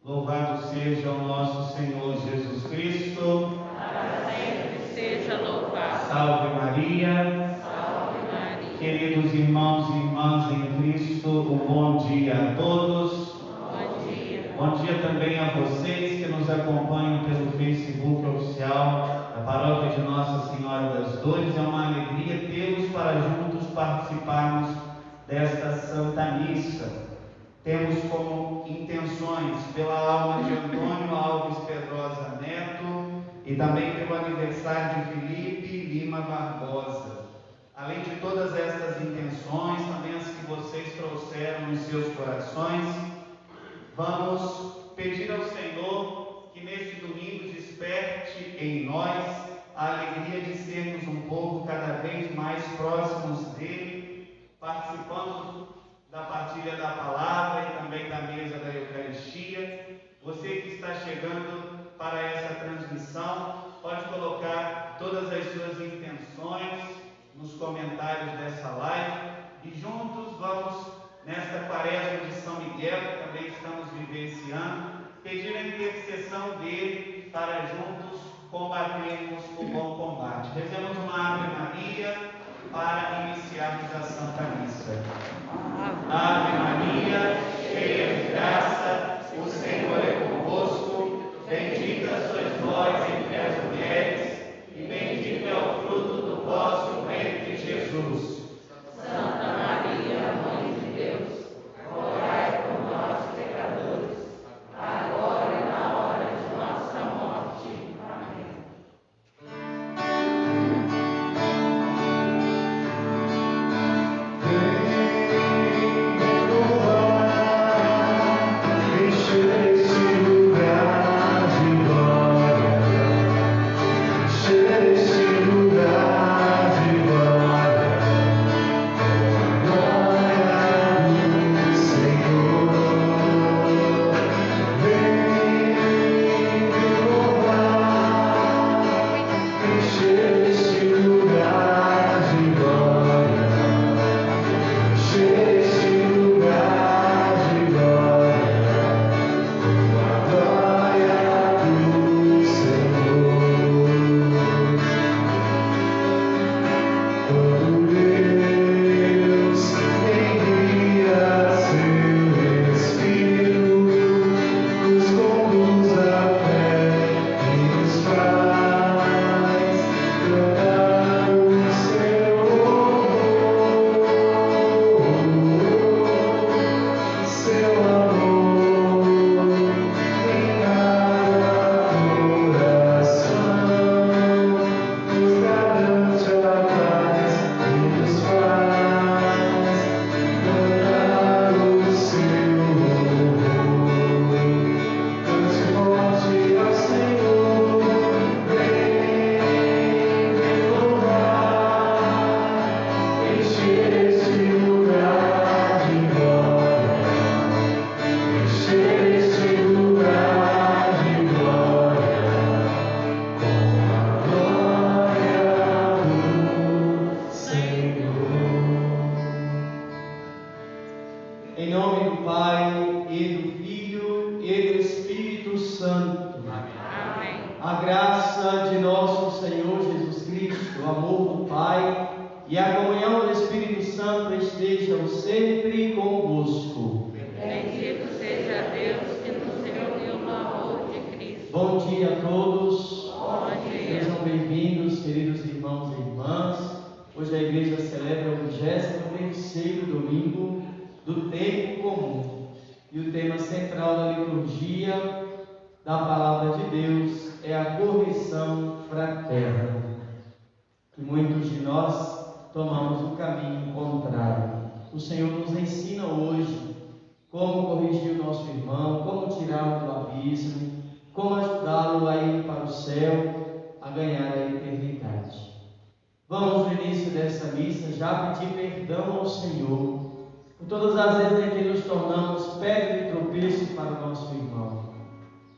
Louvado seja o nosso Senhor Jesus Cristo. Para sempre seja louvado. Salve Maria. Salve Maria. Queridos irmãos e irmãs em Cristo, um bom dia a todos. Bom dia. Bom dia também a vocês que nos acompanham pelo Facebook oficial da Paróquia de Nossa Senhora das Dores. É uma alegria tê-los para juntos participarmos desta Santa Missa. Temos como intenções pela alma de Antônio Alves Pedrosa Neto e também pelo aniversário de Felipe Lima Barbosa. Além de todas estas intenções, também as que vocês trouxeram nos seus corações, vamos pedir ao Senhor que neste domingo desperte em nós a alegria de sermos um povo cada vez mais próximos dele, participando da partilha da palavra e também da mesa da Eucaristia. Você que está chegando para essa transmissão, pode colocar todas as suas intenções nos comentários dessa live e juntos vamos, nesta quaresma de São Miguel, que também estamos vivenciando, pedir a intercessão dele para juntos combatermos o bom combate. Rezemos uma Ave Maria para iniciarmos a Santa Missa. Ave Maria, cheia de graça, o Senhor é convosco, bendita sois vós entre as mulheres, e bendito é o fruto do vosso ventre, Jesus. Santa Maria, Mãe de Deus, rogai por nós, pecadores, agora e na hora de nossa morte. Amém. Em nome do Pai, e do Filho, e do Espírito Santo. Amém. A graça de nosso Senhor Jesus Cristo, o amor do Pai e a comunhão do Espírito Santo estejam sempre convosco. Bendito seja Deus que nos reuniu no amor de Cristo. Bom dia a todos. Bom dia. Sejam bem-vindos, queridos irmãos e irmãs. Hoje a igreja celebra o 23º domingo do tempo comum. E o tema central da liturgia da Palavra de Deus é a correção fraterna. E muitos de nós tomamos o caminho contrário. O Senhor nos ensina hoje como corrigir o nosso irmão, como tirá-lo do abismo, como ajudá-lo a ir para o céu, a ganhar a eternidade. Vamos, no início dessa missa, já pedir perdão ao Senhor por todas as vezes em que nos tornamos pedra de tropeço para o nosso irmão.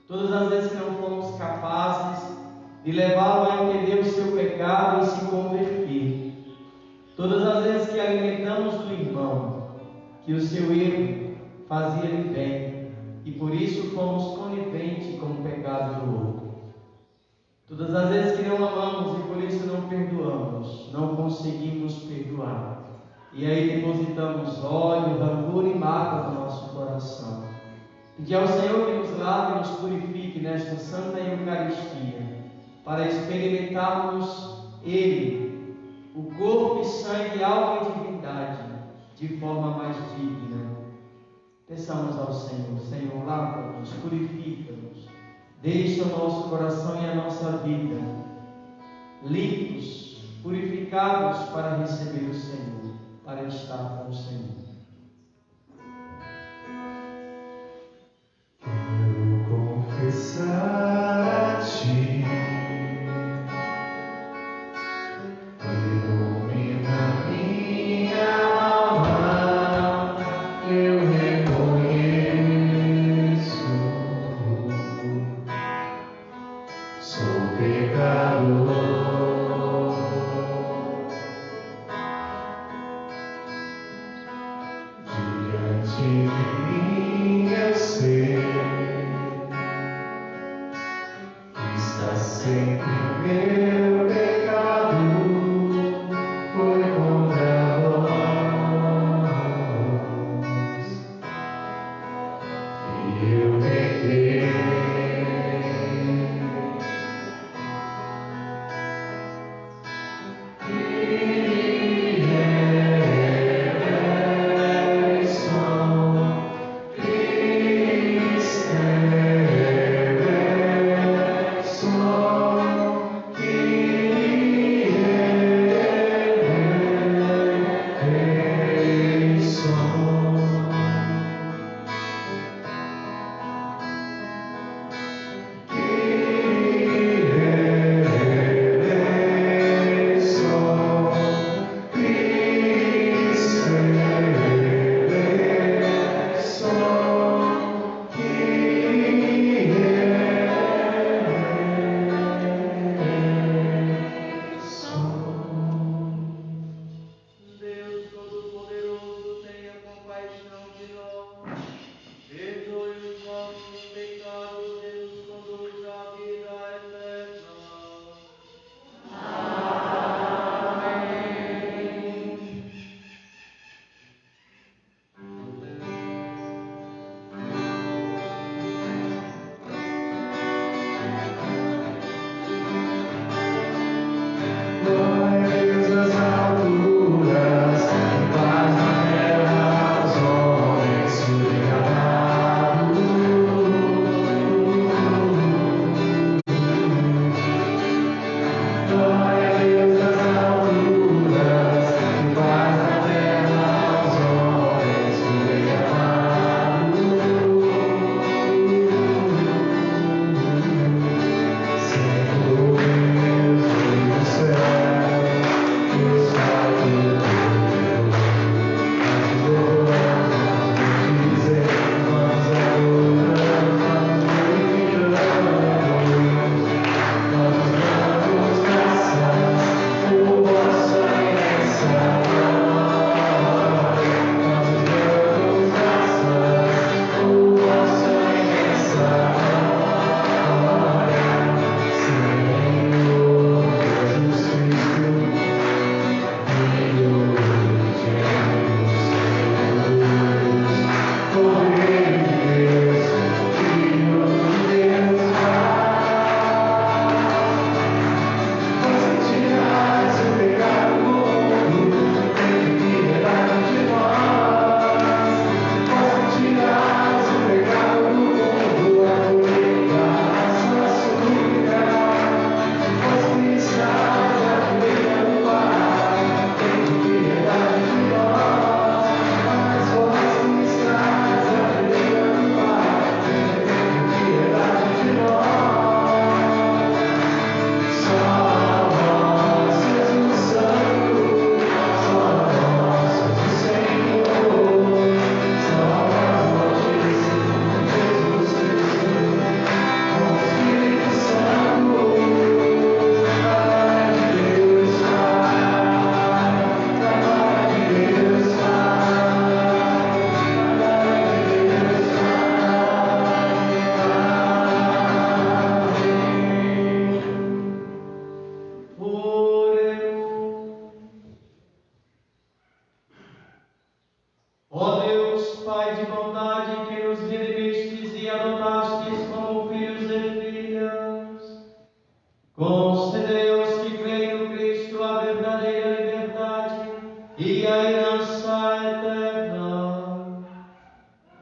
Todas as vezes que não fomos capazes de levá-lo a entender o seu pecado e se converter. Todas as vezes que alimentamos do irmão que o seu erro fazia-lhe bem e por por isso fomos coniventes com o pecado do outro. Todas as vezes que não amamos e por isso não perdoamos, não conseguimos perdoar. E aí depositamos ódio, rancor e mágoa no nosso coração. Pedir ao Senhor que nos lave e nos purifique nesta Santa Eucaristia, para experimentarmos Ele, o corpo e sangue, alma e divindade, de forma mais digna. Peçamos ao Senhor: Senhor, lava-nos, purifica-nos, deixa o nosso coração e a nossa vida limpos, purificados para receber o Senhor, para estar com o Senhor. Quero confessar a Ti, ilumina minha alma, eu reconheço, sou pecador. Diante de mim eu sei que está sempre o meu pecado foi contra vós, e eu pequei.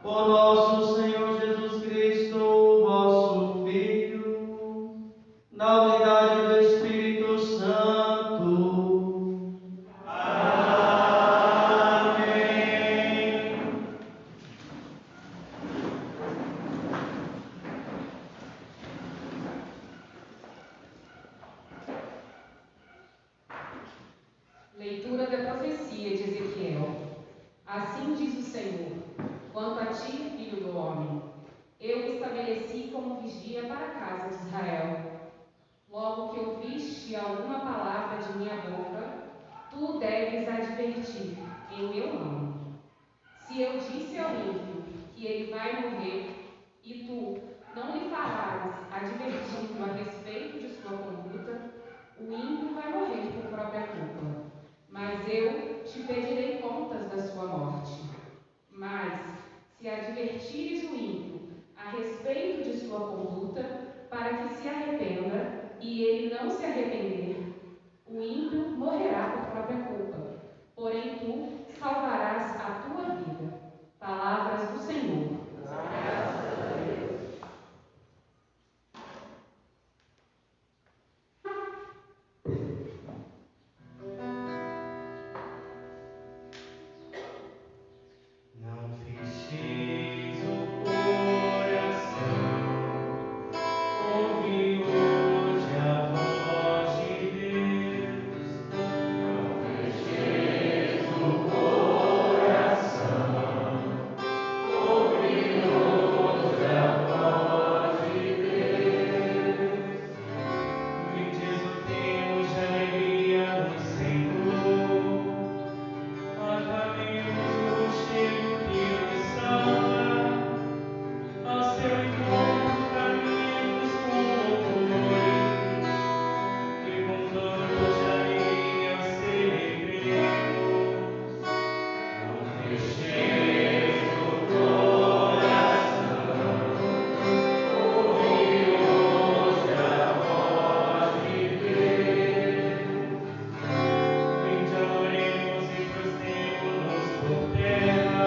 por nosso Senhor Jesus Cristo, vosso Filho, na unidade do Espírito Santo. Amém. Leitura da profecia de Ezequiel. Assim diz o Senhor: quanto a ti, filho do homem, eu me estabeleci como vigia para a casa de Israel. Logo que ouviste alguma palavra de minha boca, tu deves advertir em meu nome. Se eu disse ao ímpio que ele vai morrer, e tu não lhe falares advertindo a respeito de sua conduta, o ímpio vai morrer por própria culpa. Mas eu te pedirei contas da sua morte. Mas, se advertires o ímpio a respeito de sua conduta, para que se arrependa, e ele não se arrepender, o ímpio morrerá por própria culpa. Porém, tu salvarás a tua vida. Palavras do Senhor. Graças a Deus. Não fecheis o coração, ouvi hoje a voz de Deus. Não fecheis o coração, ouvi hoje a voz de Deus. Vinde exultemos de alegria no Senhor, aclamemos o rochedo que nos salva, ao seu encontro caminhemos com louvores, e com cantos de alegria o celebremos. Não fecheis o coração, ouvi hoje a voz de Deus. Vinde adoremos e prostremo-nos por terra,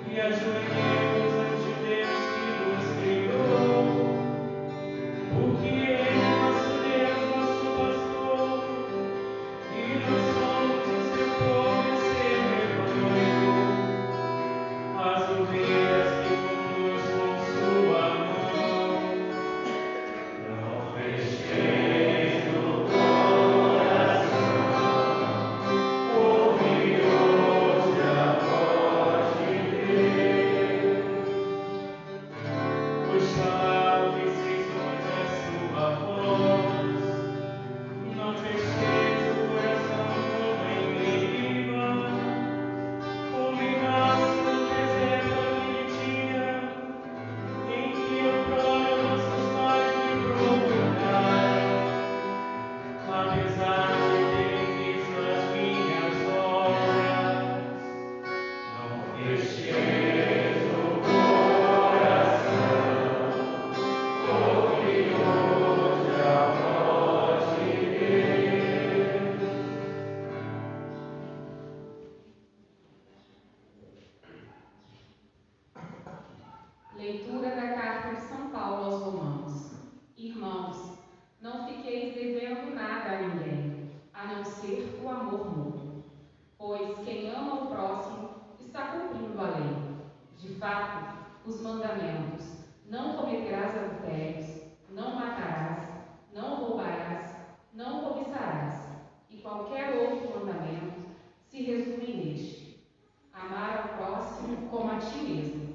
e ajoelhemos ante Deus que nos criou, porque Ele é nosso Deus, nosso pastor, e nós somos o seu povo e seu rebanho, as ovelhas que conduz com sua mão. Não fecheis o coração, ouvi hoje a voz de Deus. Pois chamava-seis longe a sua voz. Não fecheis o coração como em Meriba, como em Massa, no deserto aquele dia, em que outrora nossos pais me procuraram, apesar de terem visto as minhas obras. Não fecheis o coração, ouvi hoje a voz de Deus. Leitura da carta de São Paulo aos Romanos. Irmãos, não fiqueis devendo nada a ninguém, a não ser o amor mútuo. Pois quem ama o próximo está cumprindo a lei. De fato, os mandamentos: não cometerás adultérios, não matarás, não roubarás, não cobiçarás, e qualquer outro mandamento se resume neste: amar ao próximo como a ti mesmo.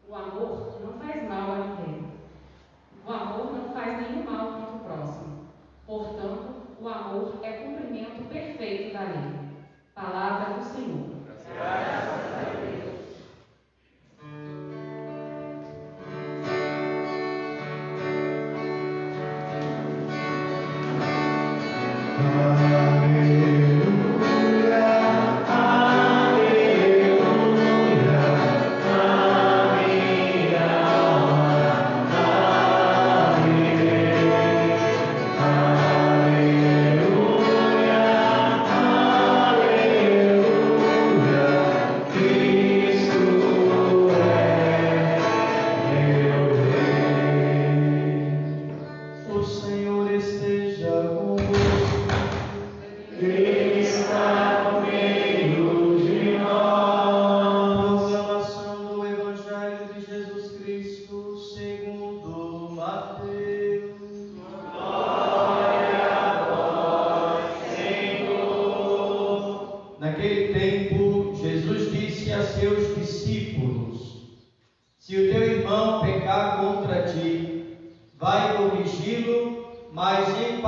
O amor não faz mal a ninguém. O amor não faz nenhum mal contra o próximo. Portanto, o amor é cumprimento perfeito da lei. Palavra do Senhor. Graças a Deus. Aleluia, aleluia,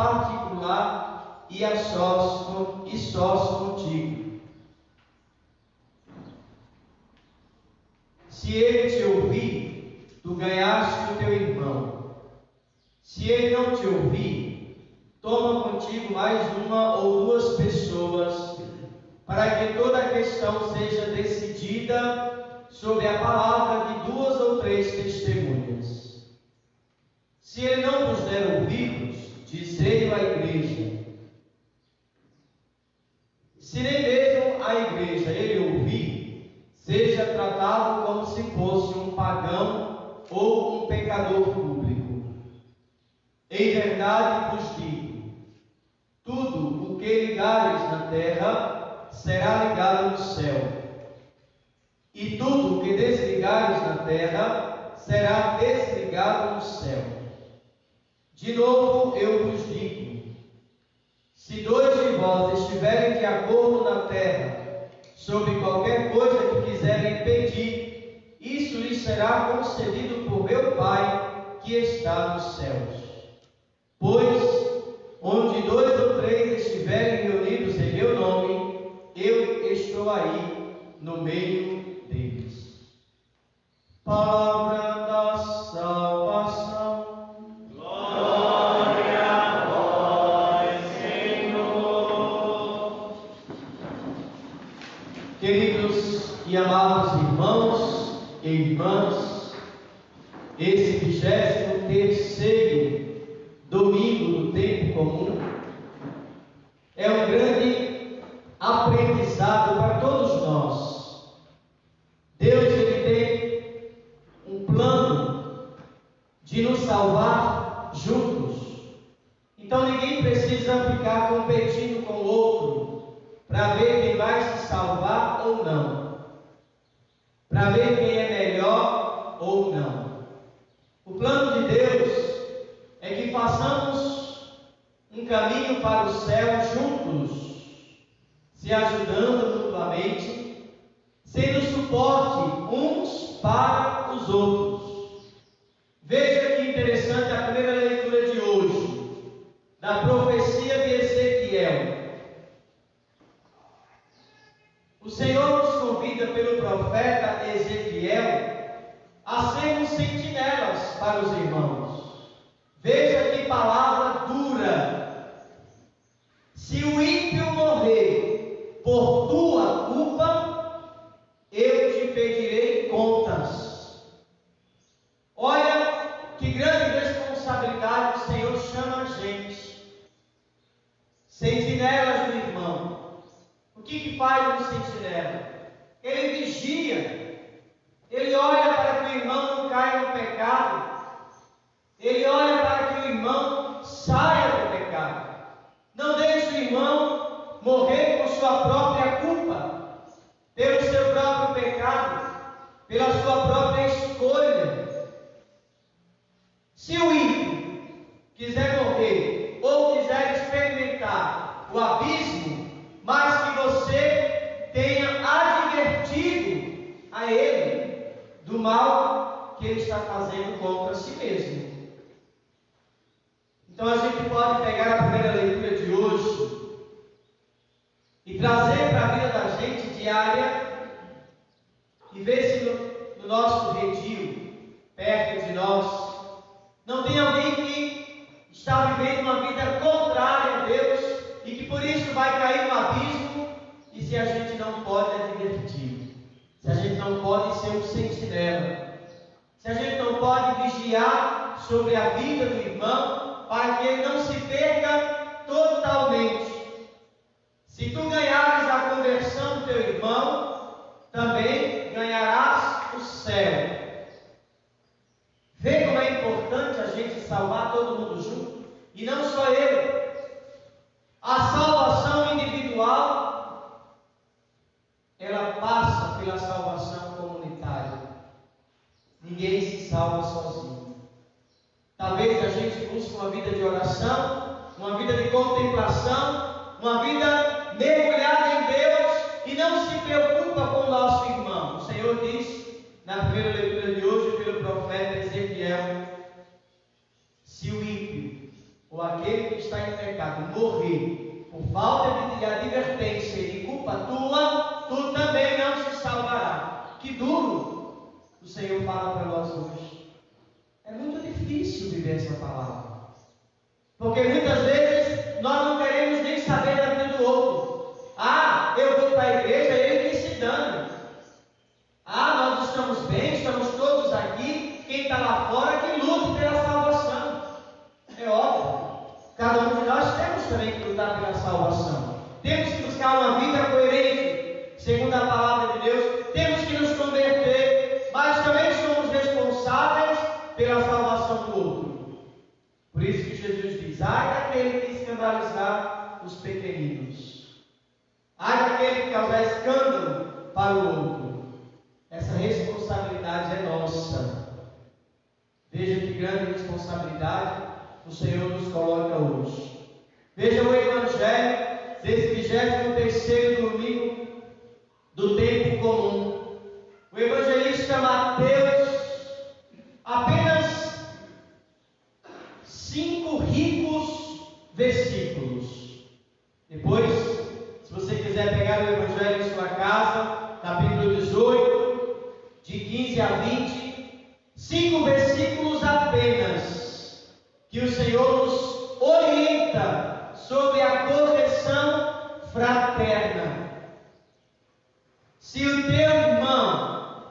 particular e a sós contigo. Se ele te ouvir, tu ganhaste o teu irmão. Se ele não te ouvir, toma contigo mais uma ou duas pessoas, para que toda a questão seja decidida sob a palavra de 2 ou 3 testemunhas. Se ele não vos der ouvidos, dizei-o à igreja. Se nem mesmo a igreja ele ouvir, seja tratado como se fosse um pagão ou um pecador público. Em verdade vos digo, tudo o que ligares na terra será ligado no céu, e tudo o que desligares na terra será desligado no céu. De novo eu vos digo, se 2 de vós estiverem de acordo na terra, sobre qualquer coisa que quiserem pedir, isso lhes será concedido por meu Pai que está nos céus. Pois, onde 2 ou 3 estiverem reunidos em meu nome, eu estou aí no meio deles. Palavra da salvação. Glória a vós, Senhor. Queridos e amados irmãos e irmãs, esse 23º domingo do tempo comum é um grande aprendizado para todos nós. Deus ele tem um plano de nos salvar juntos. Então ninguém precisa ficar competindo com o outro para ver quem vai se salvar ou não, para ver quem é melhor ou não. O plano de Deus é que façamos um caminho para o céu juntos, se ajudando mutuamente, sendo suporte uns para os outros. Veja que interessante a primeira leitura de hoje, da profecia de Ezequiel. O Senhor nos convida pelo profeta Ezequiel a sermos sentinelas para os irmãos. Veja que palavra dura. Se o ímpio morrer por tua culpa, eu te pedirei contas. Olha que grande responsabilidade o Senhor chama a gente. Sentinelas do irmão. O que faz um sentinela? Ele vigia. Ele olha para que o irmão não caia no pecado. Ele olha para que o irmão saia do pecado. Não deixe o irmão morrer por sua própria culpa, pelo seu próprio pecado, pela sua própria escolha. Se o ímpio quiser morrer ou quiser experimentar o abismo, mas que você tenha advertido a ele do mal que ele está fazendo contra si mesmo. Então a gente pode pegar a primeira leitura de hoje e trazer para a vida da gente diária e ver se no nosso redil, perto de nós, não tem alguém que está vivendo uma vida contrária a Deus e que por isso vai cair no abismo, e se a gente não pode advertir, se a gente não pode ser um sentinela, se a gente não pode vigiar sobre a vida do irmão, para que ele não se perca totalmente. Se tu ganhares a conversão do teu irmão, também ganharás o céu. Vê como é importante a gente salvar todo mundo junto, e não só ele. A salvação individual, ela passa pela salvação comunitária. Ninguém se salva sozinho. Talvez a gente busque uma vida de oração, uma vida de contemplação, uma vida mergulhada em Deus e não se preocupa com o nosso irmão. O Senhor diz, na primeira leitura de hoje, pelo profeta Ezequiel, se o ímpio ou ou aquele que está em pecado morrer por falta de advertência e culpa tua, tu também não se salvará. Que duro o Senhor fala para nós hoje. É muito difícil viver essa palavra, porque muitas vezes nós não queremos nem saber da vida do outro. Ah, eu vou para a igreja, ele que se dane. Ah, nós estamos bem, estamos todos aqui. Quem está lá fora que lute pela salvação. É óbvio, cada um de nós temos também que lutar pela salvação. Temos que buscar uma vida coerente, segundo a palavra de Deus. Temos que nos converter, mas também somos responsáveis pela salvação do outro. Por isso que Jesus diz: ai daquele que escandalizar os pequeninos, ai daquele que causar escândalo para o outro. Essa responsabilidade é nossa. Veja que grande responsabilidade o Senhor nos coloca hoje. Veja o Evangelho desse 23º domingo do tempo comum. O evangelista Mateus, apenas 5 ricos versículos. Depois, se você quiser pegar o Evangelho em sua casa, capítulo 18, de 15 a 20, 5 versículos apenas, que o Senhor nos orienta sobre a correção fraterna. Se o teu irmão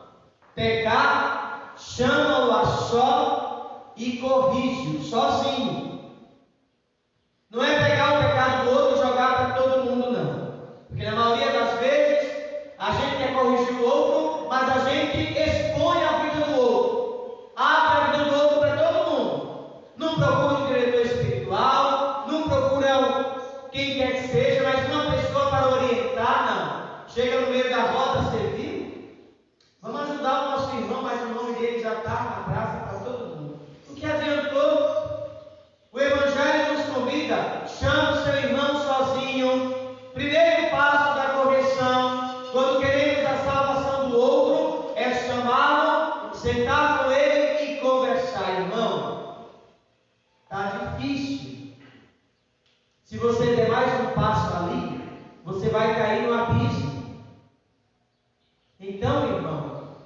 pecar, chama-o a só e corrige-o sozinho. Não é pegar o pecado do outro e jogar para todo mundo, não. Porque na maioria das vezes a gente quer corrigir o outro, mas a gente expõe a vida do outro, abre a vida do outro para todo mundo. Não procura um diretor espiritual, não procura quem quer que seja, mas uma pessoa para orientar, não. Chega no meio da roda, você viu? Vamos ajudar o nosso irmão, mas o nome dele já está na praça para todo mundo. O que adiantou? O Evangelho nos convida: chama o seu irmão sozinho. Primeiro passo da correção, quando queremos a salvação do outro, é chamá-lo, sentar com ele e conversar. Irmão, está difícil. Se você der mais um passo ali, você vai cair no abismo. Então, irmão,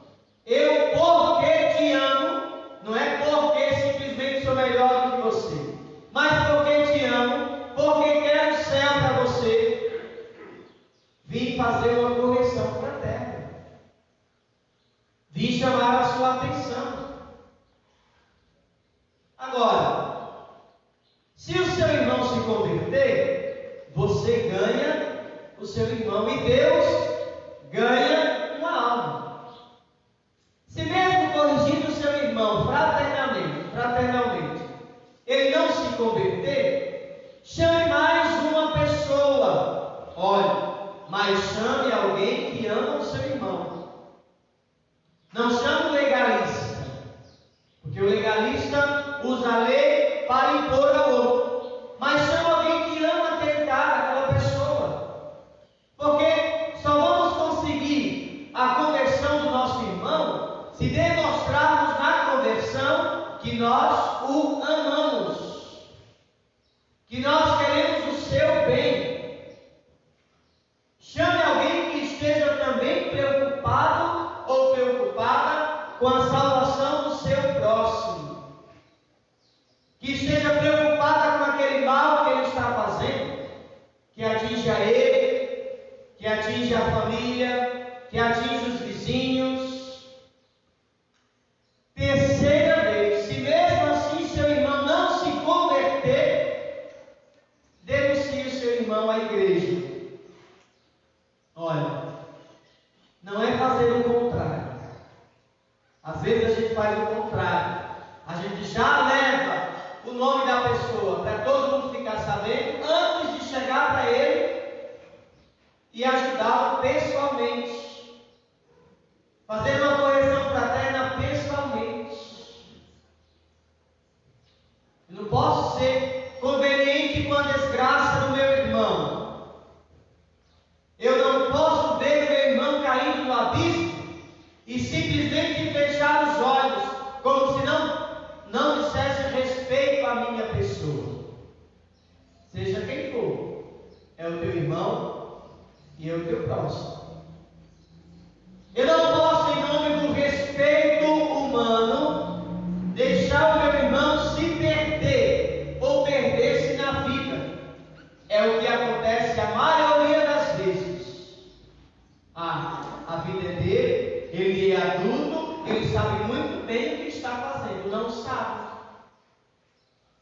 eu porque te amo, não é porque simplesmente sou melhor do que você, mas porque te amo, porque quero o céu para você, vim fazer uma correção fraterna, vim chamar a sua atenção. Agora, se o seu irmão se converter, você ganha o seu irmão e Deus ganha uma alma. Se mesmo corrigindo o seu irmão fraternalmente, ele não se converter, chame mais uma pessoa. Olha, mas chame alguém que ama o seu irmão. Não chame o legalista, porque o legalista usa a lei para impor ao outro. Mas chame alguém que ama aquele cara, aquela pessoa. Porque só vamos conseguir a conversão do nosso irmão se demonstrarmos na conversão que nós o amamos, que nós queremos o seu bem. Chame alguém que esteja também preocupado ou preocupada com a salvação do seu próximo, que esteja preocupada com aquele mal que ele está fazendo, que atinge a ele, que atinge a família, que atinge os vizinhos. Terceira vez, se mesmo assim seu irmão não se converter, denuncie o seu irmão à igreja. Olha, não é fazer o contrário. Às vezes a gente faz o contrário. A gente já leva o nome da pessoa para todo mundo ficar sabendo antes de chegar para ele e ajudá-lo pessoalmente. Fazer uma correção fraterna pessoalmente. Eu não posso ser conveniente com a desgraça do meu irmão. Eu não posso ver o meu irmão caindo no abismo e simplesmente fechar os olhos, como se não dissesse respeito à minha pessoa. é o teu irmão e é o teu próximo. Eu não posso, em nome do respeito humano, deixar o meu irmão se perder ou perder-se na vida. É o que acontece a maioria das vezes. A vida é dele, ele é adulto, ele sabe muito bem o que está fazendo, não sabe.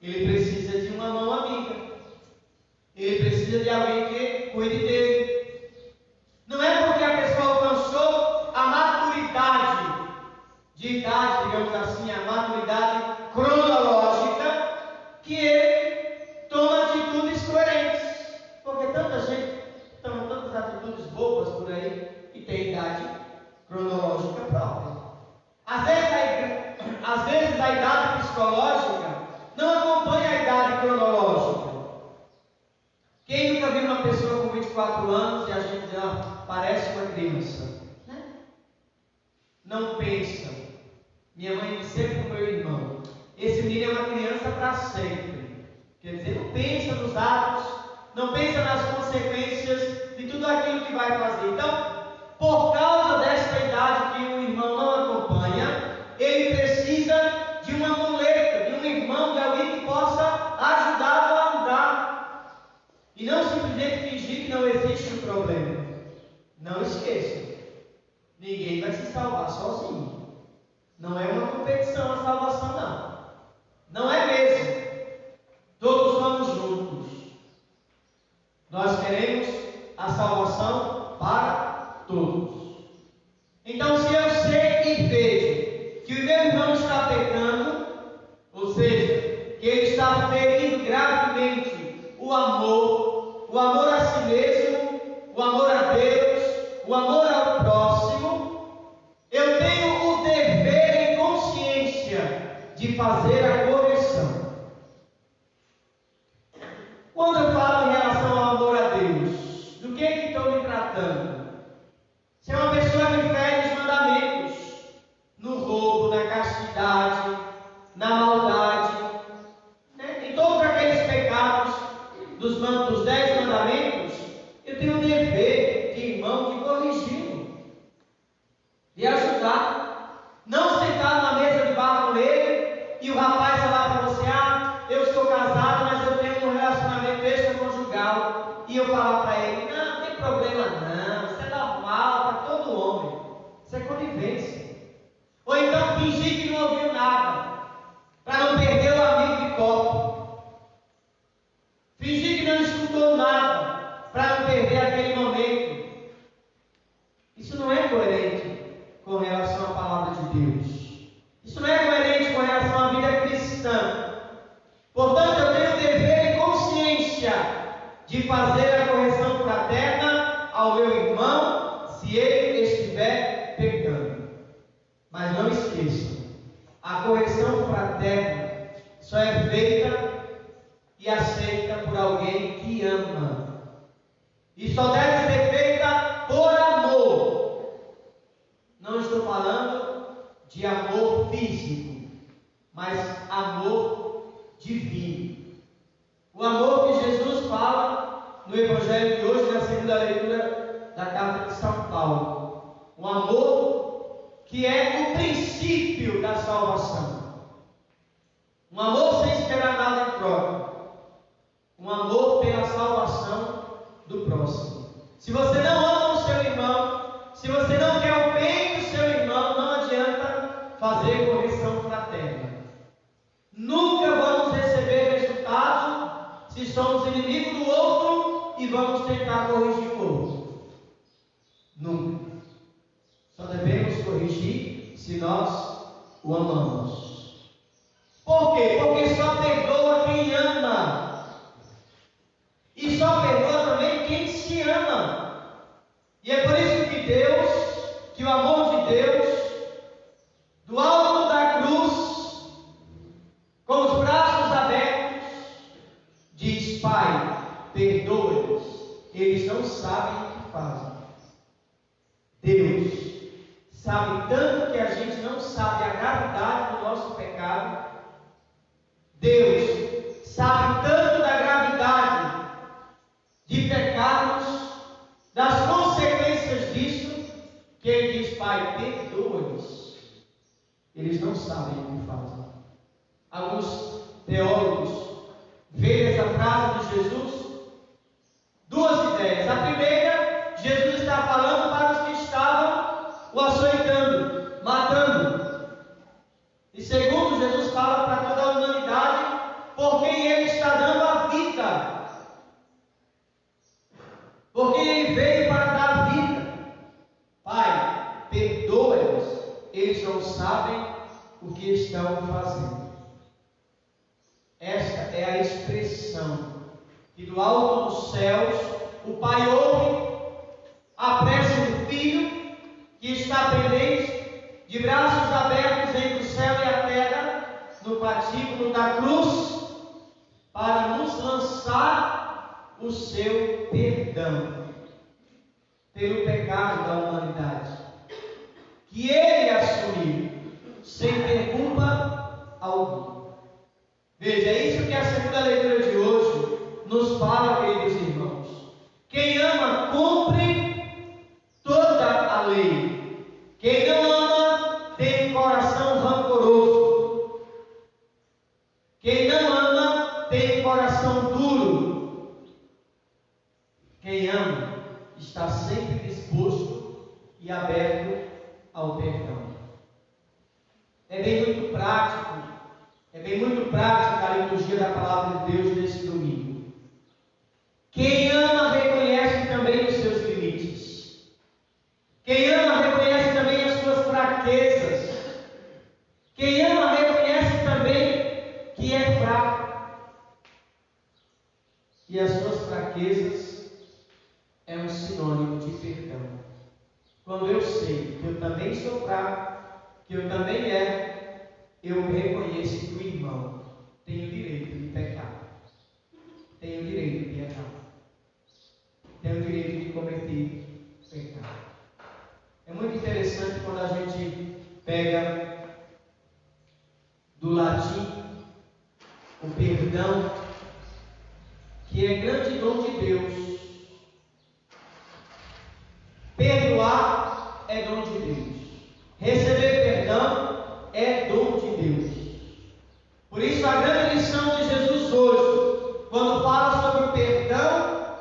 Ele precisa de uma mão amiga. Ele precisa de alguém que cuide dele. Não é porque a pessoa alcançou a maturidade de idade, digamos assim, a maturidade cronológica, que ele toma atitudes coerentes. Porque tanta gente toma tantas atitudes bobas por aí e tem idade cronológica própria. Às vezes a idade psicológica não acompanha a idade cronológica. Quem nunca viu uma pessoa com 24 anos e a gente diz, parece uma criança? Não pensa. Minha mãe disse sempre para o meu irmão, esse menino é uma criança para sempre. Quer dizer, não pensa nos atos, não pensa nas consequências de tudo aquilo que vai fazer. Então, por causa desta idade que o irmão não acompanha, ele precisa de uma muleta, de um irmão, de alguém que possa ajudá-lo a andar. E não simplesmente fingir que não existe um problema. Não esqueça, ninguém vai se salvar sozinho. Não é uma competição a salvação, não. Não é mesmo. Todos vamos juntos. Nós queremos a salvação para todos. Então, se eu sei e vejo que o meu irmão está pecando, ou seja, que ele está ferindo gravemente o amor a si mesmo, o amor a Deus, o amor ao próximo, eu tenho o dever e consciência de fazer a correção. Quando eu falo em relação ao amor a Deus, do que estou me tratando? Se é uma pessoa que fere os mandamentos, no roubo, na castidade, na maldade, em todos aqueles pecados dos 10 mandamentos, eu tenho o dever de irmão de corrigi-lo, de ajudar, não sentar na mesa de bar com ele e o rapaz falar para você, eu estou casado, mas eu tenho um relacionamento extraconjugal, e eu falar para ele, não tem problema não, isso é normal para todo homem, isso é convivência. Ou então fingir que não ouviu nada, para não perder o amigo de copo. Fingir que não escutou nada, para não perder aquele momento. Isso não é coerente com relação à palavra de Deus. Isso não é coerente com relação à vida cristã. Portanto, eu tenho o dever e consciência de fazer a correção fraterna ao meu irmão, se ele estiver pecando. Mas não esqueçam, a correção fraterna só é feita e aceita por alguém que ama. E só deve ser feita por amor. Não estou falando de amor físico, mas amor divino. O amor que Jesus fala no Evangelho de hoje, na segunda leitura da carta de São Paulo. Um amor que é o princípio da salvação. Um amor sem esperar nada em troca. Um amor pela salvação do próximo. Se você não ama o seu irmão, se você não quer o bem do seu irmão, não adianta fazer correção fraterna. Nunca vamos receber resultado se somos inimigos do outro e vamos tentar corrigir o outro. Nunca. Só devemos corrigir se nós o amamos. Por quê? Porque só perdoa quem ama. E só perdoa também quem se ama. E é por isso que o amor de Deus, do alto da cruz, com os braços abertos, diz: Pai, perdoa-lhes, eles não sabem o que fazem. Deus sabe tanto que a gente não sabe a gravidade do nosso pecado. Deus sabe tanto da gravidade de pecar eles não sabem o que fazem. Alguns teólogos veem essa frase de Jesus duas ideias. A primeira, Jesus está falando para os que estavam o açoitando, matando. E segundo, Jesus fala para toda a humanidade por quem Ele está dando a vida. Porque Ele veio para dar vida. Pai, perdoa-os, eles não sabem o que estão fazendo. Esta é a expressão que do alto dos céus o Pai ouve a prece do Filho que está pendente, de braços abertos entre o céu e a terra, no patíbulo da cruz, para nos lançar o seu perdão pelo pecado da humanidade, que Ele assumiu sem ter culpa alguma. Veja, é isso que a segunda leitura de hoje nos fala, queridos irmãos. Quem ama, cumpre toda a lei. Quem não ama, tem um coração rancoroso. Quem não ama, tem um coração duro. Quem ama, está sempre disposto e aberto ao perdão. É bem muito prática a liturgia da Palavra de Deus nesse domingo. Quem ama reconhece também os seus limites. Quem ama reconhece também as suas fraquezas. Quem ama reconhece também que é fraco. E as suas fraquezas é um sinônimo de perdão. Quando eu sei que eu também sou fraco, que eu também erro, eu reconheço que o irmão tem o direito de pecar, tem o direito de errar, tem o direito de cometer pecado. É muito interessante quando a gente pega do latim o perdão, que é grande dom de Deus. Perdoar é dom de Deus. Receber perdão é dom de Deus. Por isso a grande lição de Jesus hoje, quando fala sobre o perdão,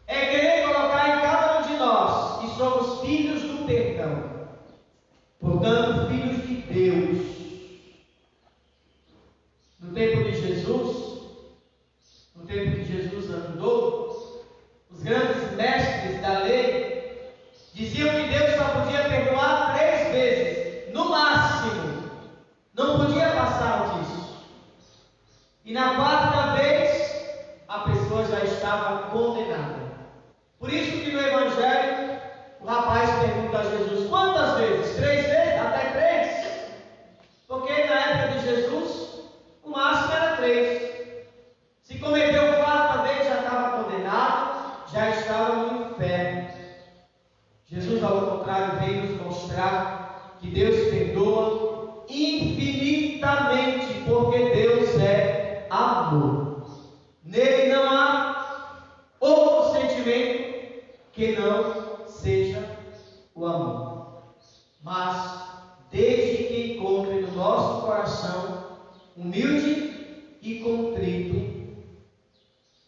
é querer colocar em cada um de nós que somos filhos do perdão. Portanto, filhos de Deus. No tempo de Jesus andou, os grandes mestres da lei diziam que Deus só podia perdoar 3 vezes, no máximo. Não podia passar disso. E na 4ª vez, a pessoa já estava condenada. Por isso que no Evangelho, o rapaz pergunta a Jesus: quantas vezes? 3 vezes? Até 3? Porque na época de Jesus, o máximo era 3. Se cometeu 4ª vez, já estava condenado, já estava no inferno. Jesus, ao contrário, veio nos mostrar que Deus perdoa infinitamente, porque Deus é amor. Nele não há outro sentimento que não seja o amor. Mas, desde que encontre no nosso coração, humilde e contrito,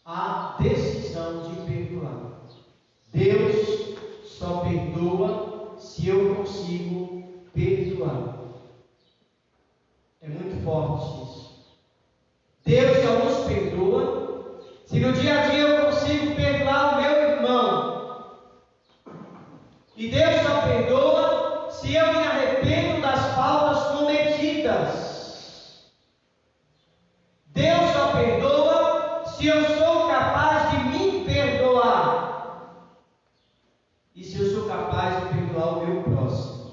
a decisão de perdoar. Deus só perdoa se eu consigo perdoar. É muito forte isso. Deus só nos perdoa se no dia a dia eu consigo perdoar o meu irmão. E Deus só perdoa se eu me arrependo das faltas cometidas. Deus só perdoa se eu sou capaz de me perdoar. E se eu sou capaz de perdoar o meu próximo.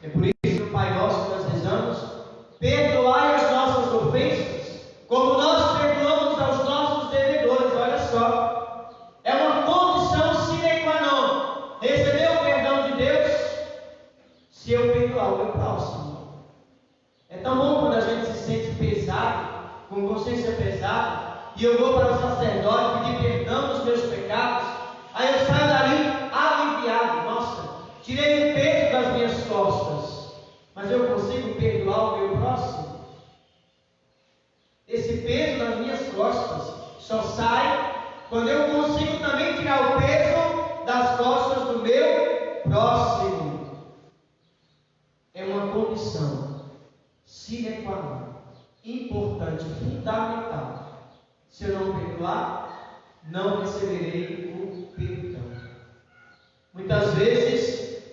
É por isso que no Pai Nosso nós rezamos: perdoai as nossas ofensas, como nós perdoamos aos nossos devedores. Olha só, é uma condição sine qua non receber o perdão de Deus, se eu perdoar o meu próximo. É tão bom quando a gente se sente pesado, com consciência pesada, e eu vou para o sacerdote pedir perdão dos meus pecados. Aí eu saio dali aliviado. Nossa, tirei o peso das minhas costas. Mas eu consigo só sai quando eu consigo também tirar o peso das costas do meu próximo. É uma condição sine qua non, importante, fundamental. Se eu não perdoar, não receberei o perdão. Muitas vezes,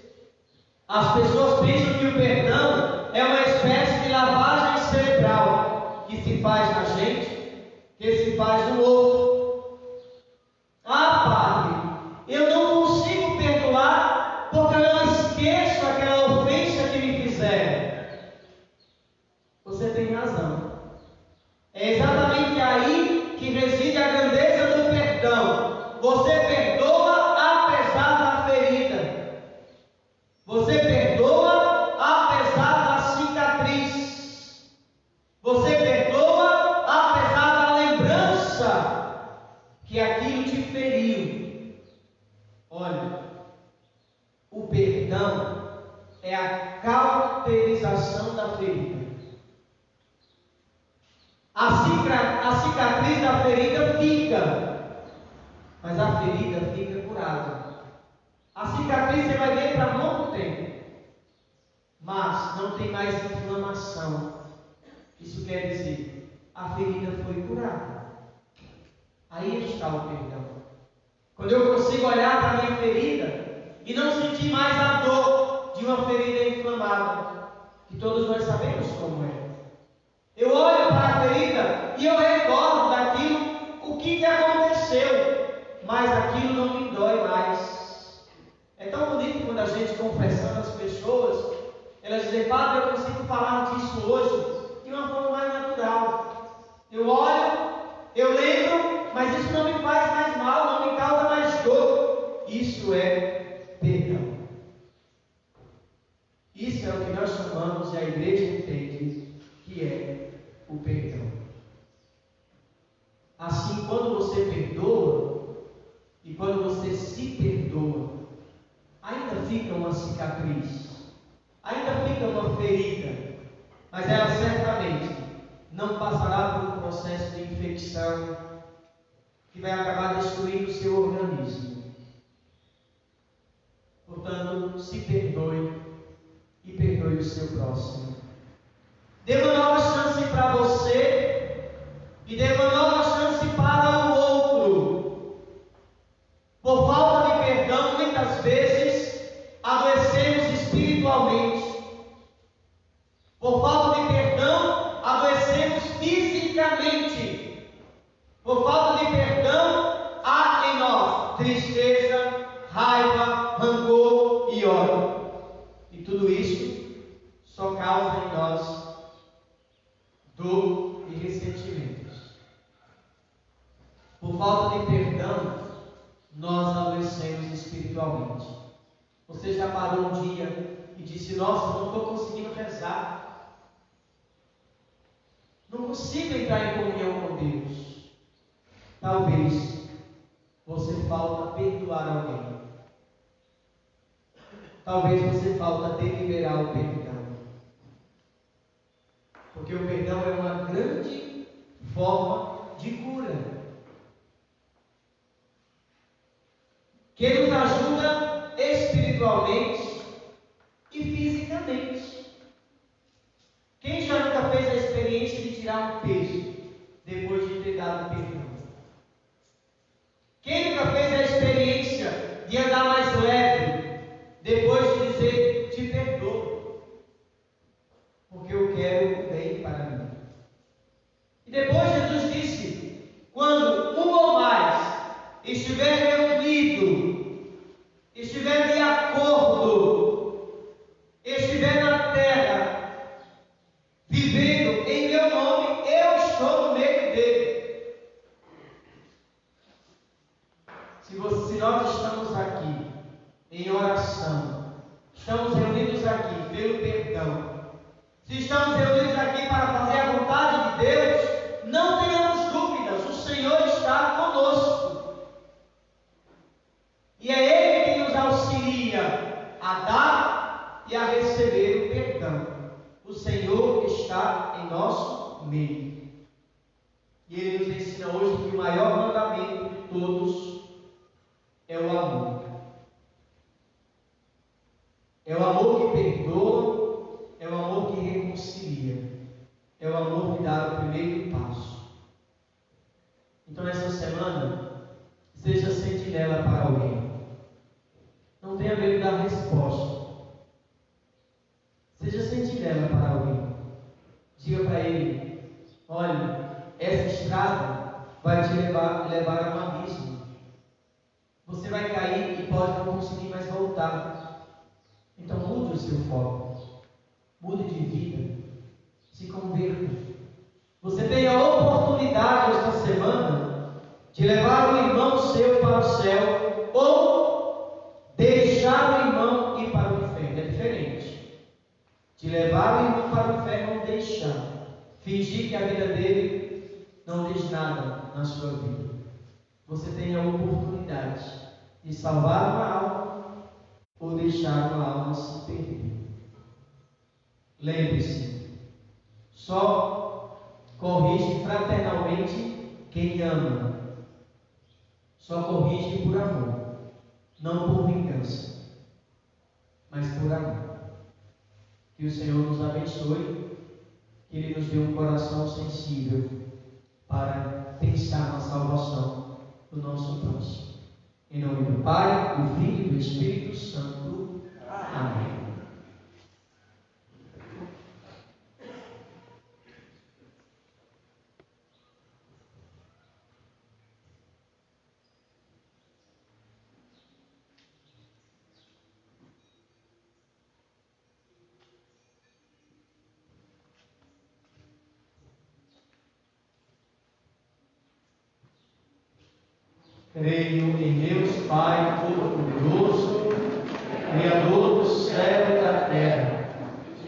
as pessoas pensam que o perdão é uma espécie de lavagem cerebral que se faz na gente, que se faz no outro. Ah, padre, eu não consigo perdoar porque eu não esqueço aquela ofensa que me fizeram. Você tem razão. É exatamente aí que reside a grandeza do perdão. Você perdoa apesar da ferida. Você perdoa apesar da cicatriz. Você perdoa apesar da lembrança que aquilo te feriu. Olha, o perdão é a cauterização da ferida. A cicatriz da ferida fica, mas a ferida fica curada. A cicatriz você vai ver para muito tempo, mas não tem mais inflamação. Isso quer dizer, a ferida foi curada. Aí está o perdão. Quando eu consigo olhar para a minha ferida e não sentir mais a dor de uma ferida inflamada, que todos nós sabemos como é. Eu olho para a ferida e eu recordo daquilo, o que aconteceu, mas aquilo não me dói mais. É tão bonito quando a gente confessando as pessoas, elas dizem, padre, eu consigo falar disso hoje de uma forma mais natural. Eu olho, eu lembro, mas isso não me faz mais mal, não me causa mais dor. Isso é perdão. Isso é o que nós chamamos e a igreja entende que é o perdão. Assim, quando você perdoa e quando você se perdoa, ainda fica uma cicatriz, ainda fica uma ferida, mas ela certamente não passará por um processo de infecção que vai acabar destruindo o seu organismo. Portanto, se perdoe e perdoe o seu próximo. Dê uma nova chance para você e dê uma nova chance para o outro. Por falta de perdão, muitas vezes adoecemos espiritualmente. Por falta de perdão, adoecemos fisicamente. Por falta de perdão, há em nós tristeza, raiva, rancor e ódio. E tudo isso só causa em nós dor e ressentimentos. Por falta de perdão, nós adoecemos espiritualmente. Você já parou um dia e disse, nossa, não estou conseguindo rezar. Não consigo entrar em comunhão com Deus. Talvez você falta perdoar alguém. Talvez você falta deliberar o perdão. Porque o perdão é uma grande forma de cura, que nos ajuda espiritualmente e fisicamente. Quem já nunca fez a experiência de tirar um peso depois de ter dado perdão? Quem nunca fez a experiência de andar mais leve depois de dizer, te perdoo, porque eu quero o bem para mim? E depois Jesus disse, quando um ou mais estiver reunido, estiver de acordo, estiver na terra, vivendo em meu nome, eu estou no meio dele. Se nós estamos aqui em oração, estamos reunidos aqui pelo perdão, se estamos reunidos aqui para fazer a vontade de Deus, não tenhamos dúvidas, o Senhor está conosco. E é Ele que nos auxilia a dar e a receber o perdão. O Senhor está em nosso meio. E ele nos ensina hoje que o maior mandamento de todos é o amor. É o amor que perdoa, é o amor que reconcilia, é o amor que dá o primeiro passo. Então, nessa semana, seja sentinela para alguém. Não tenha medo da resposta. Seja sentinela para alguém. Diga para ele: olha, essa estrada vai te levar a um abismo. Você vai cair e pode não conseguir mais voltar. Então mude o seu foco. Mude de vida. Se converta. Você tem a oportunidade esta semana de levar o irmão seu para o céu ou deixar o irmão ir para o inferno. É diferente. De levar o irmão para o inferno ou deixar. Fingir que a vida dele não diz nada na sua vida. Você tem a oportunidade de salvar uma alma ou deixar uma alma se perder. Lembre-se, só corrige fraternalmente quem ama. Só corrige por amor, não por vingança, mas por amor. Que o Senhor nos abençoe, que Ele nos dê um coração sensível para pensar na salvação do nosso próximo. Em nome do Pai, do Filho e do Espírito Santo. Amém. Creio em Deus Pai Todo-Poderoso, Criador do céu e da terra,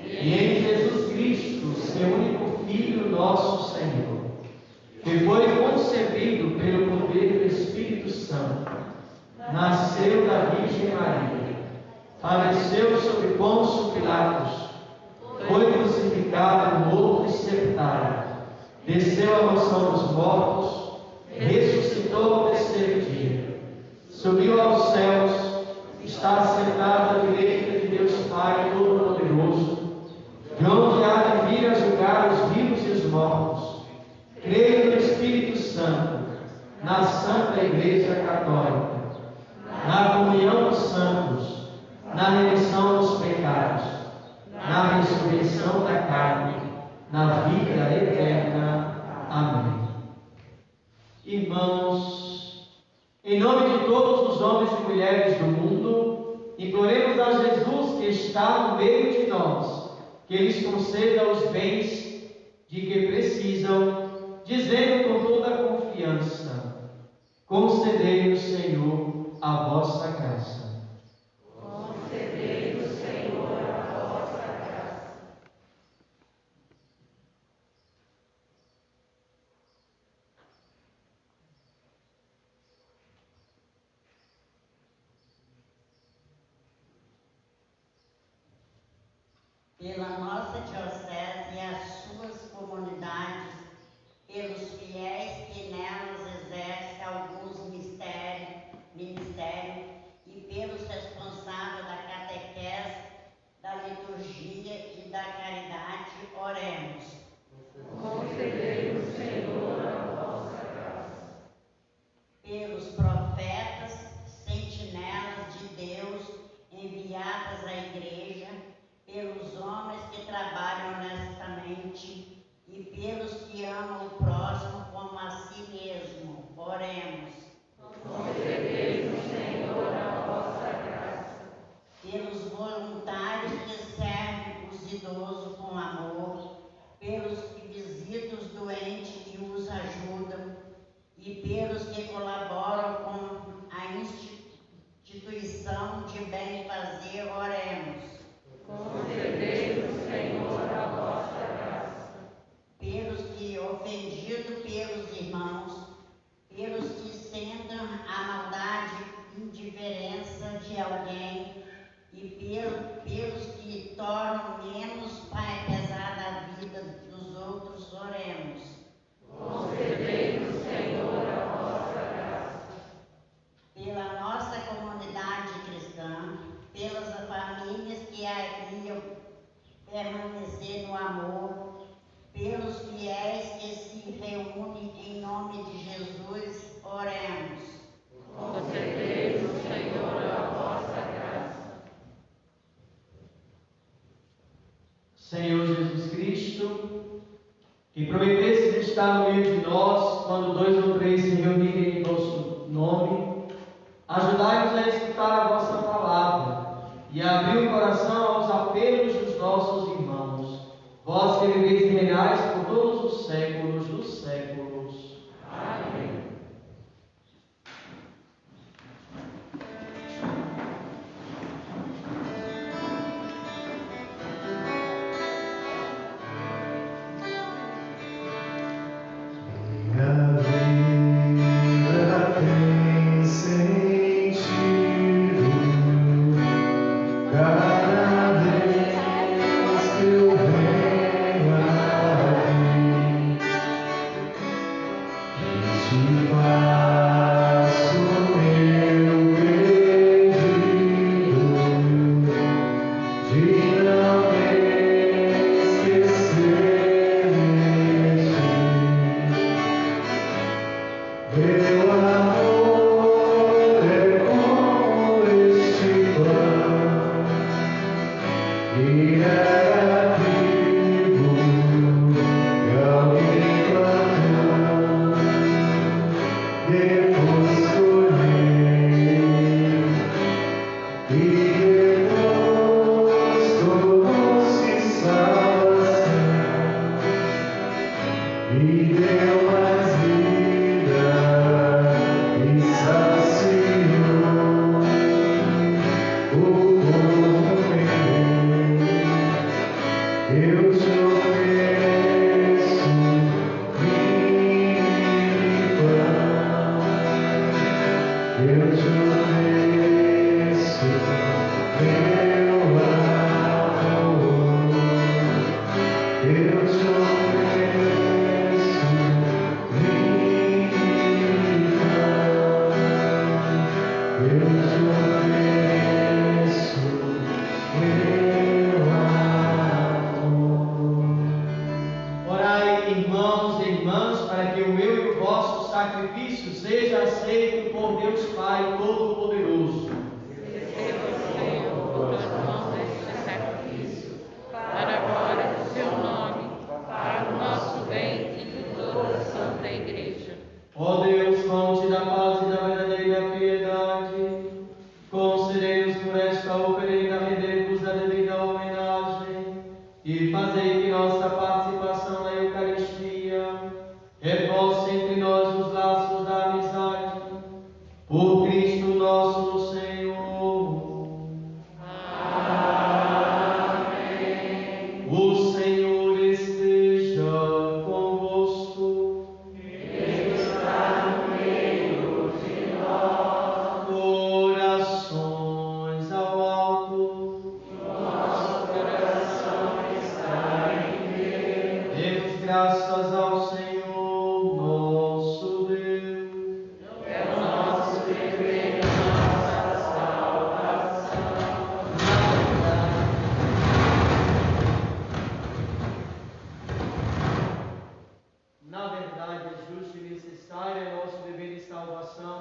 e em Jesus Cristo, seu único Filho, nosso Senhor, que foi concebido pelo poder do Espírito Santo, nasceu da Virgem Maria, padeceu sob Pôncio Pilatos, foi crucificado, morto e sepultado, desceu à mansão dos mortos, ressuscitou ao terceiro dia, subiu aos céus, está sentado à direita de Deus Pai Todo-Poderoso, de onde há de vir a julgar os vivos e os mortos. Creio no Espírito Santo, na Santa Igreja Católica, na comunhão dos santos, na remissão dos pecados, na ressurreição da carne, na vida eterna. Amém. Irmãos, em nome de todos os homens e mulheres do mundo, imploremos a Jesus que está no meio de nós, que lhes conceda os bens de que precisam, dizendo com toda a confiança: concedei-nos, Senhor, a vossa graça. Concedei-nos, Senhor, a vossa graça. Pela nossa diocese e as suas comunidades, pelos fiéis que nelas exercem alguns ministérios e pelos responsáveis da catequese, da liturgia e da caridade, oremos. Concedei-nos, Senhor, a vossa graça. Pelos profetas, sentinelas de Deus enviadas à Igreja, pelos homens que trabalham honestamente e pelos que amam o próximo como a si mesmo, oremos. Concedei-nos, Senhor, a vossa graça. Pelos voluntários que servem os idosos com amor, pelos que visitam os doentes e os ajudam, e pelos que colaboram com a instituição de bem-fazer, oremos. Concedei-nos, Senhor, a vossa graça. no amor, pelos fiéis que se reúnem em nome de Jesus, oremos. Concedei-nos, Senhor, a vossa graça. Senhor Jesus Cristo, que prometestes estar no meio de nós, quando 2 ou 3 se reunirem em vosso nome, ajudai-nos a escutar a vossa palavra e a abrir o coração aos apelos dos nossos irmãos. Vós que viveis e reinais por todos os séculos dos séculos. Amém. Minha vida tem sentido cada vez que eu venho aqui e te faço meu pedido de não me esquecer de ti. Meu amor é como este pão que era trigo e alguém plantou, depois colhei e depois trouxe salvação. Me deu mais vida e saciou o corpo meu. Eu te ofereço vinho e pão. Eu te ofereço meu amor. Eu te ofereço vinho e pão. Eu te ofereço meu amor. Orai, irmãos e irmãs, para que o meu e o vosso sacrifício seja aceito por Deus Pai Todo-Poderoso. Receba, Senhor, por tuas mãos este sacrifício, para a glória do seu nome, para o nosso bem e de toda a Santa Igreja. Ó Deus, fonte da paz e da verdadeira piedade, concedei-nos por esta oferenda render-vos a devida homenagem e fazei que nossa participação na Eucaristia reforce entre nós os laços da amizade. Por Cristo nosso Senhor. Amém. O Senhor esteja convosco. Corações ao alto. Nosso coração está em Deus. Demos graças ao Senhor nosso Deus. É o nosso dever e nossa salvação. Na verdade, é justo e necessário, é nosso dever e salvação,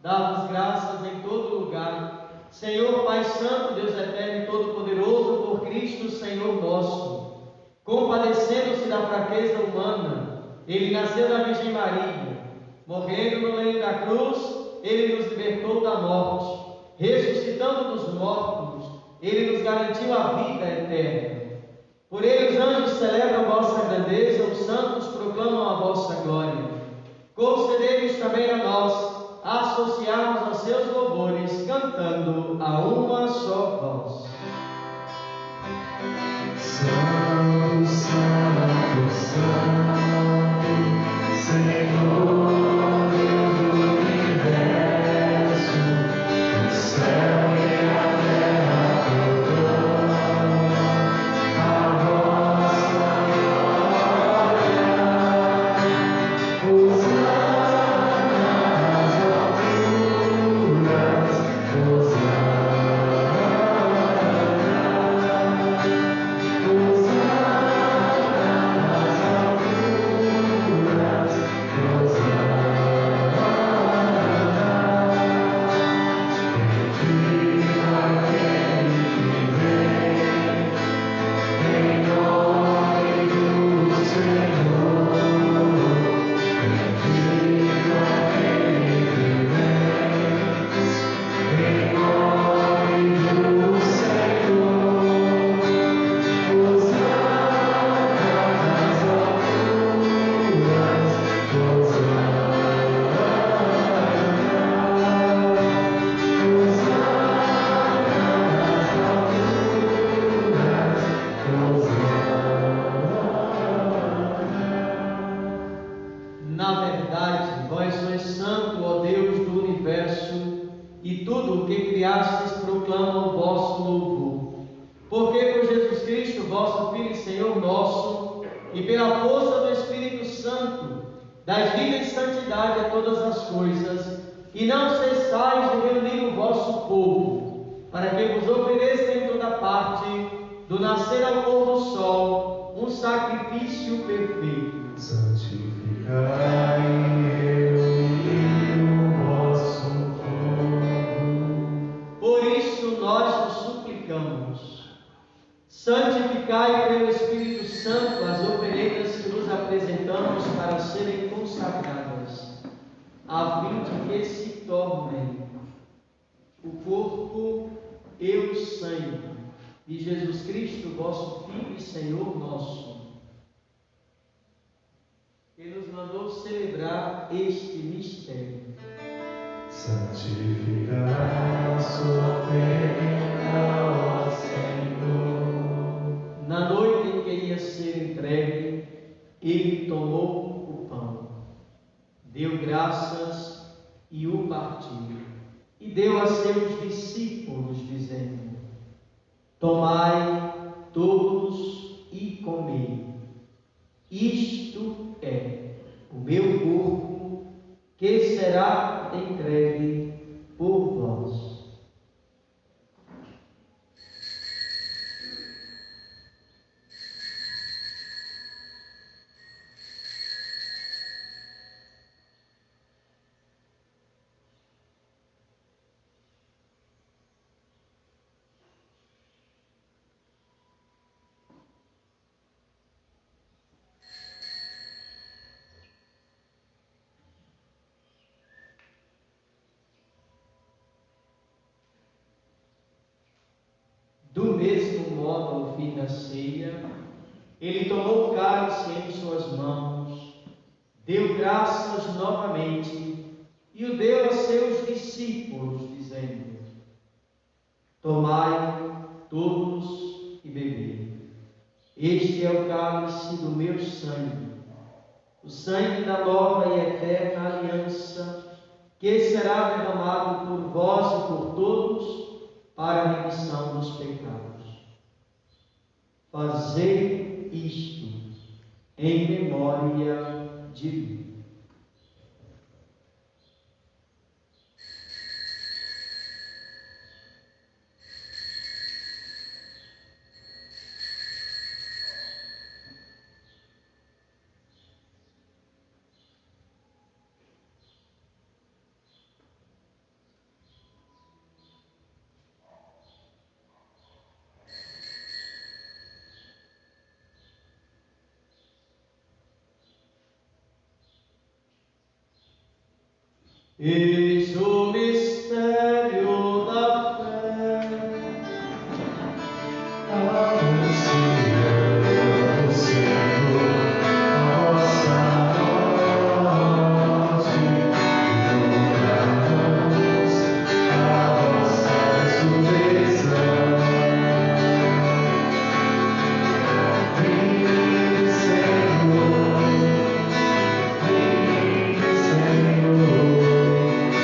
dar-vos graças em todo lugar. Senhor Pai Santo, Deus Eterno e Todo-Poderoso, por Cristo, Senhor nosso, compadecendo-se da fraqueza humana, Ele nasceu da Virgem Maria, morrendo no leito da cruz, Ele nos libertou da morte, ressuscitando dos mortos, Ele nos garantiu a vida eterna. Por Ele os anjos celebram a vossa grandeza, os santos proclamam a vossa glória. Concedei-nos também a nós associarmos aos seus louvores, cantando a uma só voz. Santo, Santo, Santo, Senhor Deus do universo, o céu e a terra proclamam a vossa glória. Hosana nas alturas, Hosana. Hosana tudo que criastes proclama o vosso louvor. Porque por Jesus Cristo, vosso Filho e Senhor nosso, e pela força do Espírito Santo, dais vida e santidade a todas as coisas, e não cessais de reunir o vosso povo, para que vos ofereça em toda parte, do nascer ao pôr do sol, um sacrifício perfeito. Santificai o vosso povo. Por isso nós vos suplicamos, santificai pelo Espírito Santo as oferendas que vos apresentamos para serem consagradas, a fim de que se tornem o corpo e o sangue de Jesus Cristo, vosso Filho e Senhor nosso, que nos mandou celebrar este mistério. Santificai a sua oferenda, ó Senhor. Na noite em que ia ser entregue, ele tomou o pão, deu graças e o partiu, e deu a seus discípulos, dizendo: Tomai todos e comei. Isto é o meu corpo, que será entregue por vós. Do mesmo modo, ao fim da ceia, ele tomou o cálice em suas mãos, deu graças novamente e o deu a seus discípulos, dizendo: Tomai todos e bebei. Este é o cálice do meu sangue, o sangue da nova e eterna aliança, que será derramado por vós e por todos para a remissão dos pecados. Fazei isto em memória de mim. Eis o mistério da fé. Anunciamos, Senhor, nossa morte, divulgamos a vossa ressurreição. Vinde, Senhor, vinde, Senhor.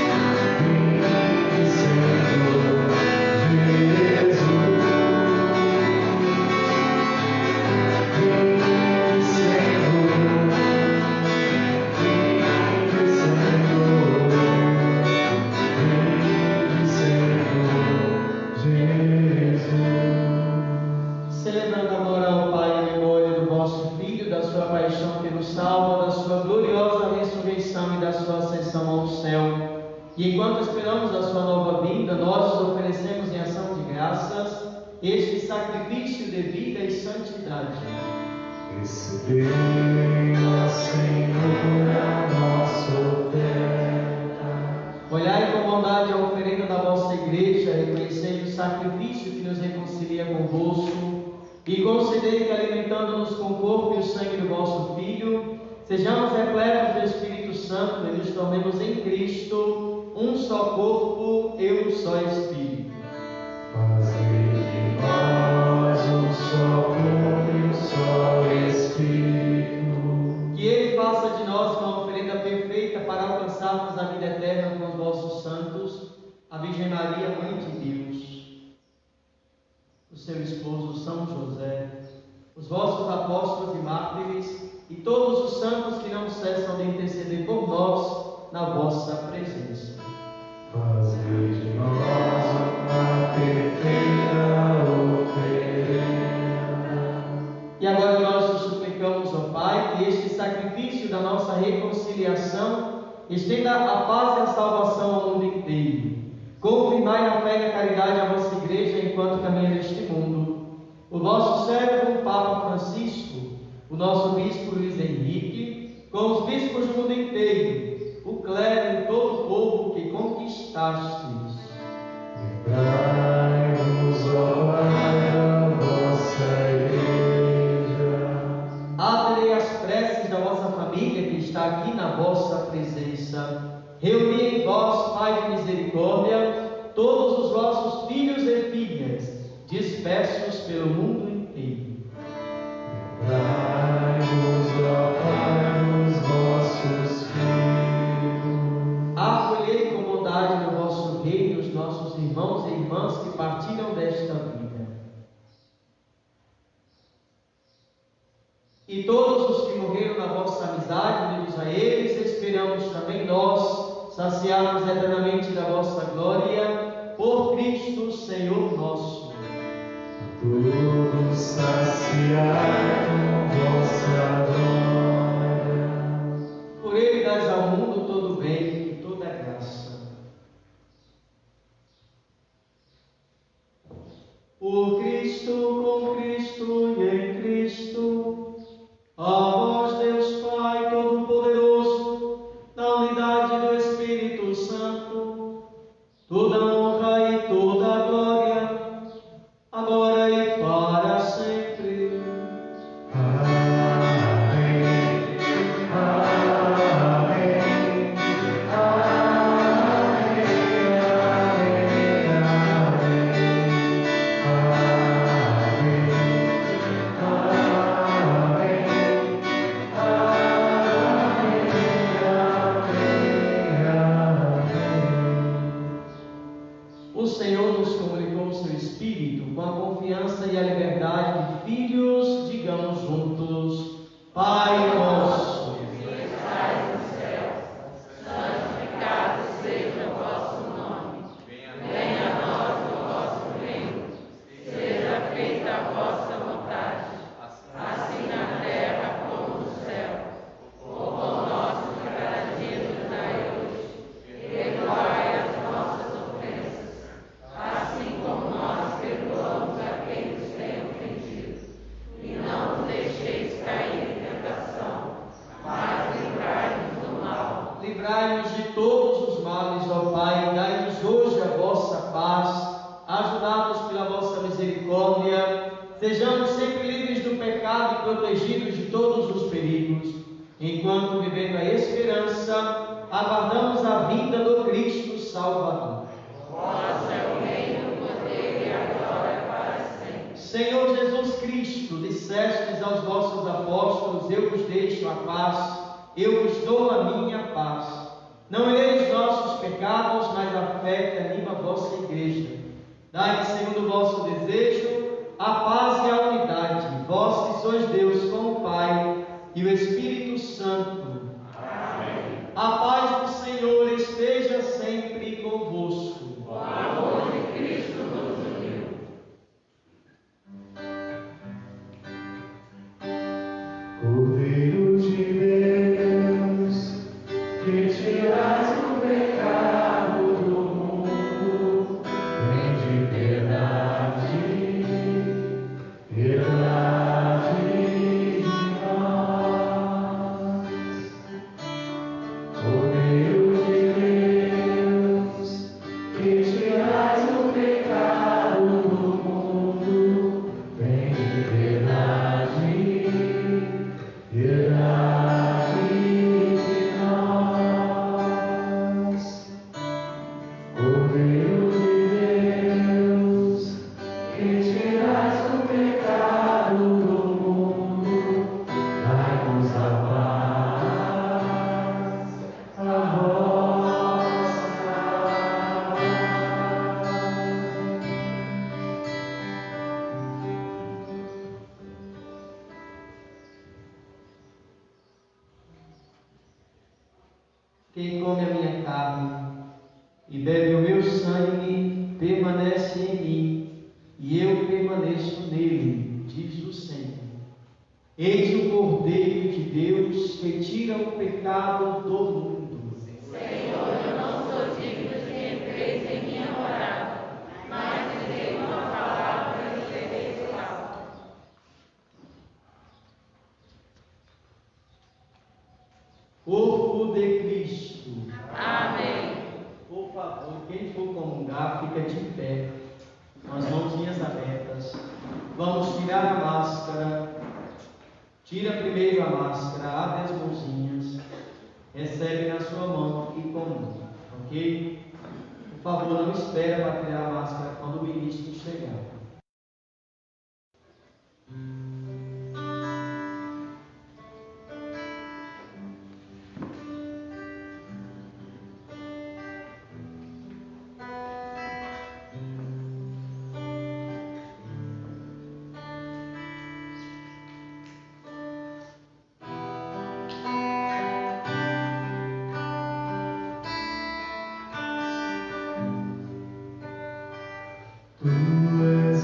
Celebrando agora ao Pai a memória do vosso Filho, da sua paixão que nos salva, da sua gloriosa ressurreição e da sua ascensão ao céu. E enquanto esperamos a sua nova vinda, nós os oferecemos em ação de graças este sacrifício de vida e santidade. Recebei, ó Senhor, a nossa oferta. Olhai com bondade a oferenda da vossa igreja, reconhecendo o sacrifício que nos reconcilia convosco, e concedei que, alimentando-nos com o corpo e o sangue do vosso Filho, sejamos repletos do Espírito Santo e nos tornemos em Cristo um só corpo e um só Espírito. Fazei de nós um só corpo e um só Espírito. Que Ele faça de nós uma oferenda perfeita para alcançarmos a vida eterna com os vossos santos, a Virgem Maria, Maria, Mãe de Deus, o seu esposo São José, os vossos apóstolos e mártires e todos os santos que não cessam de interceder por nós na vossa presença. Fazei de nós uma perfeita oferenda. E agora nós te suplicamos, ó Pai, que este sacrifício da nossa reconciliação estenda a paz e a salvação ao mundo inteiro. Confirmai na fé e na caridade a vossa Igreja enquanto caminha neste mundo. O vosso servo, o Papa Francisco, o nosso Bispo Luiz Henrique, com os bispos do mundo inteiro, o clero e todo o povo que conquistastes. Lembrai-vos, ó Pai, da vossa Igreja. Aterei as preces da vossa família que está aqui na vossa presença. Reuni em vós, Pai de misericórdia, todos os vossos filhos e filhas, dispersos pelo mundo inteiro. Lembrai-vos, ó Pai, dos vossos filhos. Acolhei com bondade no vosso reino os nossos irmãos e irmãs que partiram desta vida. E todos os que morreram na vossa amizade, unidos a eles, esperamos também nós saciarmos eternamente da vossa glória, por Cristo Senhor nosso. Tudo saciai com vossa glória. Por ele dás ao mundo todo bem e toda graça. Por Cristo, com Cristo e em Cristo, a vós, Deus Pai Todo-Poderoso, na unidade do Espírito Santo, toda honra e toda glória, agora e para sempre. Amém. Amém. O Senhor nos comunicou o seu Espírito com a confiança e a liberdade de filhos. Digamos juntos: Pai nosso, Que estais no céu, santificado seja o vosso nome. Venha a nós o vosso reino. Seja feita a vossa vontade, assim na terra como no céu. O pão nosso de cada dia nos dai hoje. Perdoai as nossas ofensas, assim como nós perdoamos a quem nos tem ofendido. E não nos deixeis cair em tentação, mas livrai-nos do mal. livrai-nos de todos os males, ó Pai, dai-nos hoje a vossa paz, ajudados pela vossa misericórdia, sejamos sempre livres do pecado e protegidos de todos os perigos, enquanto, vivendo a esperança, aguardamos a vinda do Cristo Salvador. Vosso é o reino, o poder e a glória para sempre. Senhor Jesus Cristo, dissestes aos vossos apóstolos: eu vos deixo a paz, eu vos dou a minha paz. Não eleis nossos pecados, mas a fé que anima a vossa Igreja. Dai-lhe, segundo o vosso desejo, a paz e a unidade, vós que sois Deus com o Pai e o Espírito Santo. Amém. A paz do Senhor esteja sempre convosco. O amor de Cristo nos uniu. Cordeiro de Deus, que tirais o pecado do mundo, vem de piedade de nós. Quem come a minha carne e bebe o meu sangue permanece em mim, e eu permaneço nele, diz o Senhor. Eis o Cordeiro de Deus que tira o pecado do mundo. Senhor, eu não sou digno de que entreis em minha morada, mas dizei uma palavra e serei salvo. Corpo de Cristo. Amém. Por favor, quem for comungar, fica de pé, com as mãozinhas abertas. Vamos tirar a máscara. Tira primeiro a máscara, abre as mãozinhas, recebe na sua mão e comunga, ok? Por favor, não espere para tirar a máscara quando o ministro chegar. Tu és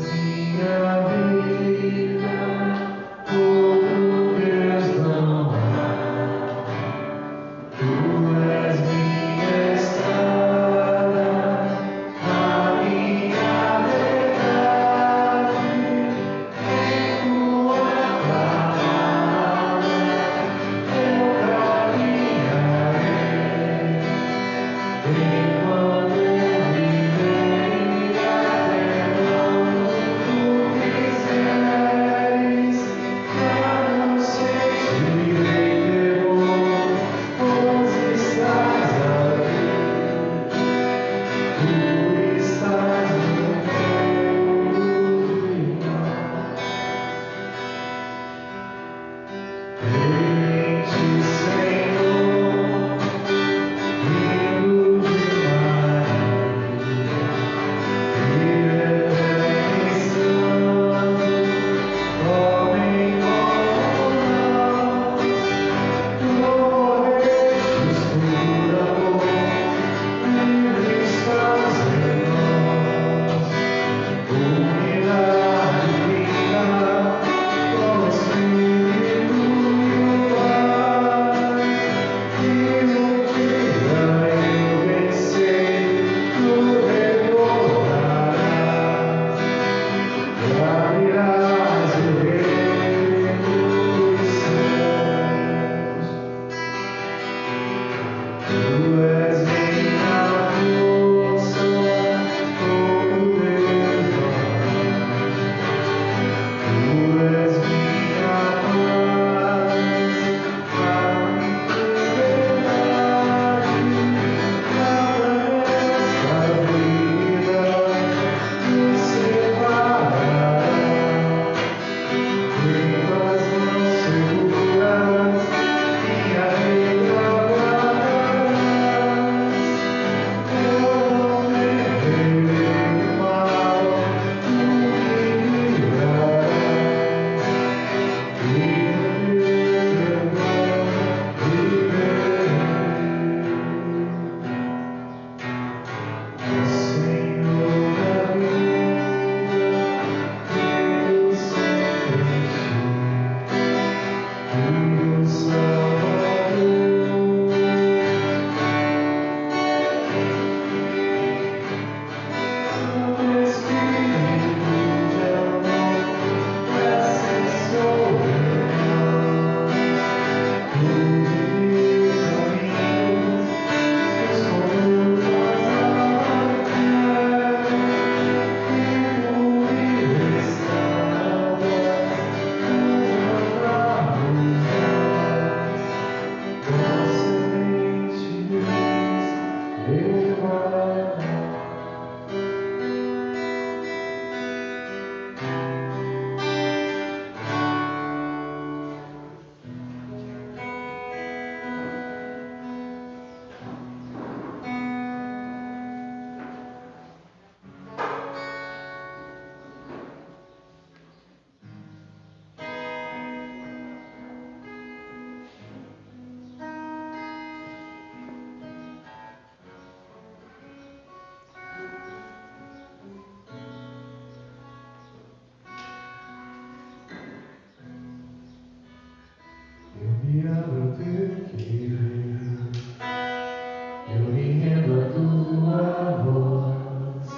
Eu me rendo a tua voz,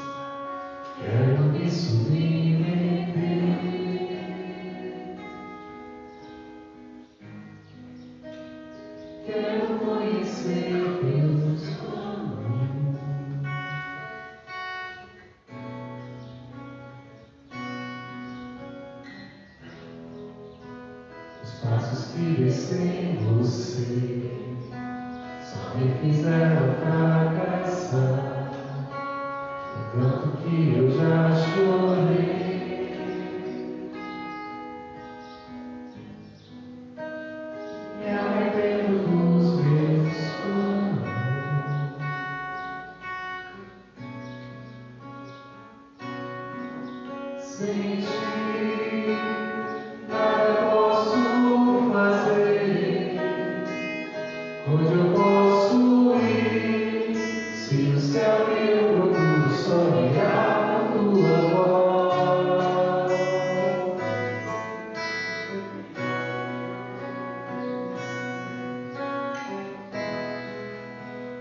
quero me submeter. Quero conhecer teus caminhos. Os passos que descem você só me fizeram fracassar. O tanto que eu já chorei. Me arrependo dos meus planos. Sem ti, nada posso fazer. Onde eu posso ir? Se o céu eu procuro sonhar a tua voz.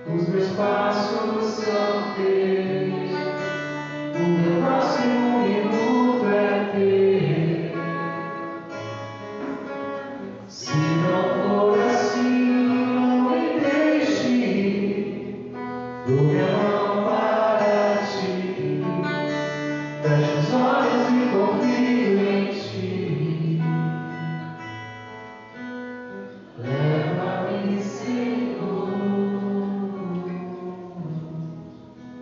Os meus passos são teus, o meu próximo minuto é teu. Se não for assim, não me deixe ir. Dou minha mão para ti, fecho os olhos e confio em ti. Leva-me, Senhor.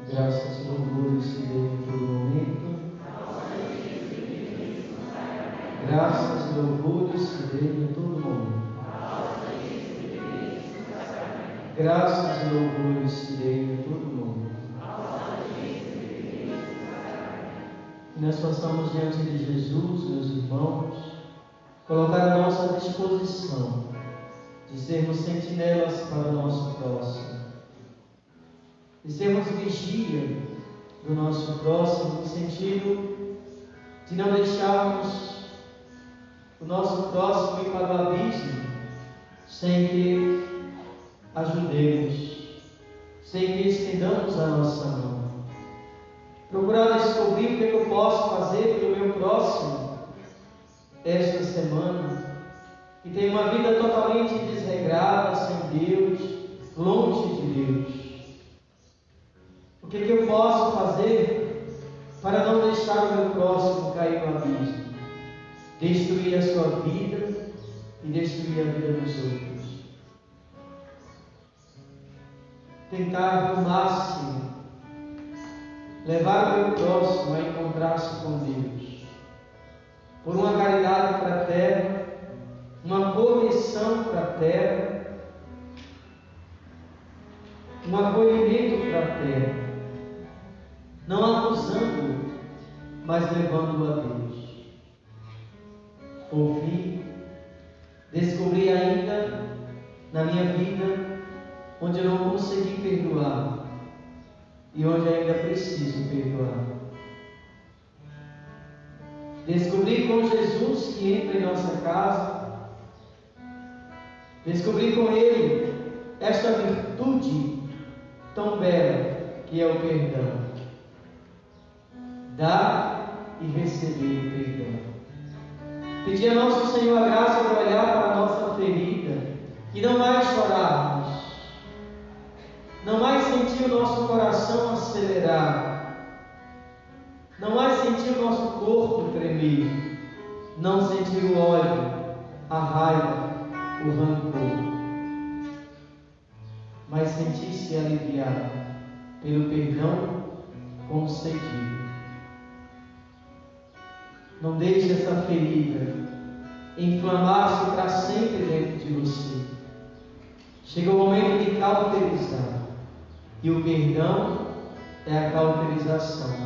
Graças e louvores se dêem em todo momento. Graças e louvores se dêem em todo momento. Graças e louvores se dêem em todo momento. Que nós possamos, diante de Jesus, meus irmãos, colocar a nossa disposição de sermos sentinelas para o nosso próximo, de sermos vigia do nosso próximo, no sentido de não deixarmos o nosso próximo ir para o abismo sem que ajudemos, sem que estendamos a nossa mão. Procurar descobrir o que eu posso fazer pelo meu próximo esta semana, que tem uma vida totalmente desregrada, sem Deus, longe de Deus. O que eu posso fazer para não deixar o meu próximo cair no abismo, destruir a sua vida e destruir a vida dos outros? Tentar no máximo levar o meu próximo a encontrar-se com Deus, por uma caridade fraterna, uma correção fraterna, um acolhimento fraterno, não acusando, mas levando-o a Deus. Por fim, descobri ainda na minha vida onde eu não consegui perdoar e onde ainda preciso perdoar. Descobri com Jesus que entra em nossa casa, descobri com Ele esta virtude tão bela que é o perdão. Dar e receber o perdão. Pedir a nosso Senhor a graça de olhar para a nossa ferida e não mais chorarmos, não mais sentir o nosso coração acelerar, não mais sentir o nosso corpo tremer, não sentir o ódio, a raiva, o rancor, mas sentir-se aliviado pelo perdão concedido. Não deixe essa ferida inflamar-se para sempre dentro de você. Chega o momento de cauterizar, e o perdão é a cauterização.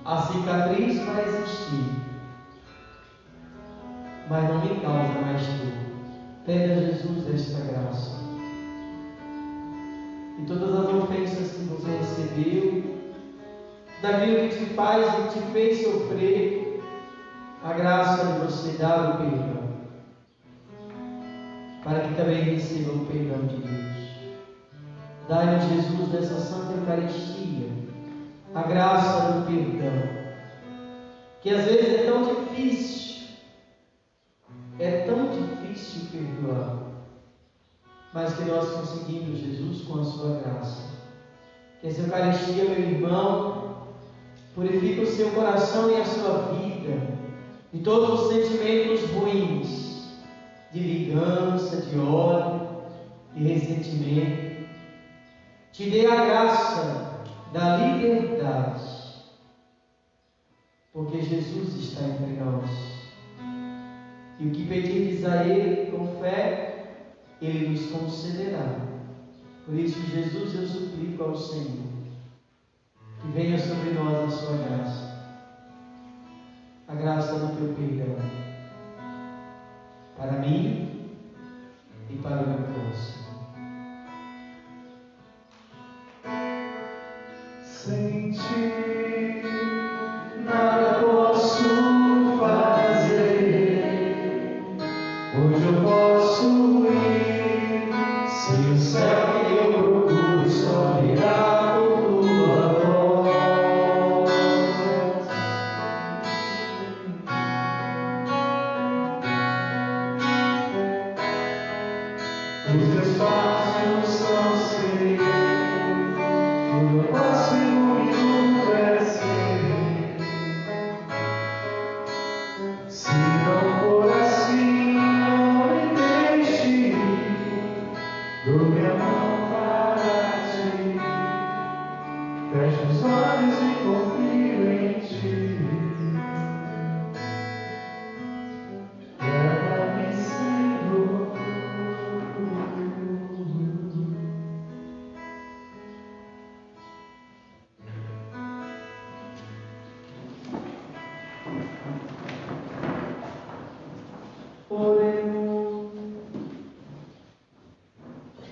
A cicatriz vai existir, mas não me causa mais dor. Pede a Jesus esta graça. E todas as ofensas que você recebeu, daquilo que te faz e te fez sofrer, a graça de você dar o perdão. para que também receba o perdão de Deus. Dai-nos, Jesus, nessa Santa Eucaristia, a graça do perdão, que às vezes é tão difícil perdoar, mas que nós conseguimos, Jesus, com a sua graça. Que essa Eucaristia, meu irmão, purifica o seu coração e a sua vida de todos os sentimentos ruins, de vingança, de ódio, de ressentimento. Te dê a graça da liberdade, porque Jesus está entre nós. E o que pedirdes a Ele com fé, Ele nos concederá. Por isso, Jesus, eu suplico ao Senhor que venha sobre nós a sua graça, a graça do teu perdão, para mim e para o meu próximo. Sem ti nada posso fazer. Hoje eu posso ir, se o céu que eu procuro só virá por tua voz. Os teus passos são seguros. O meu próximo minuto é ser. Se não for assim, não me deixe ir. Dou minha mão para ti. Fecho os olhos e confio em ti. Leva-me, Senhor.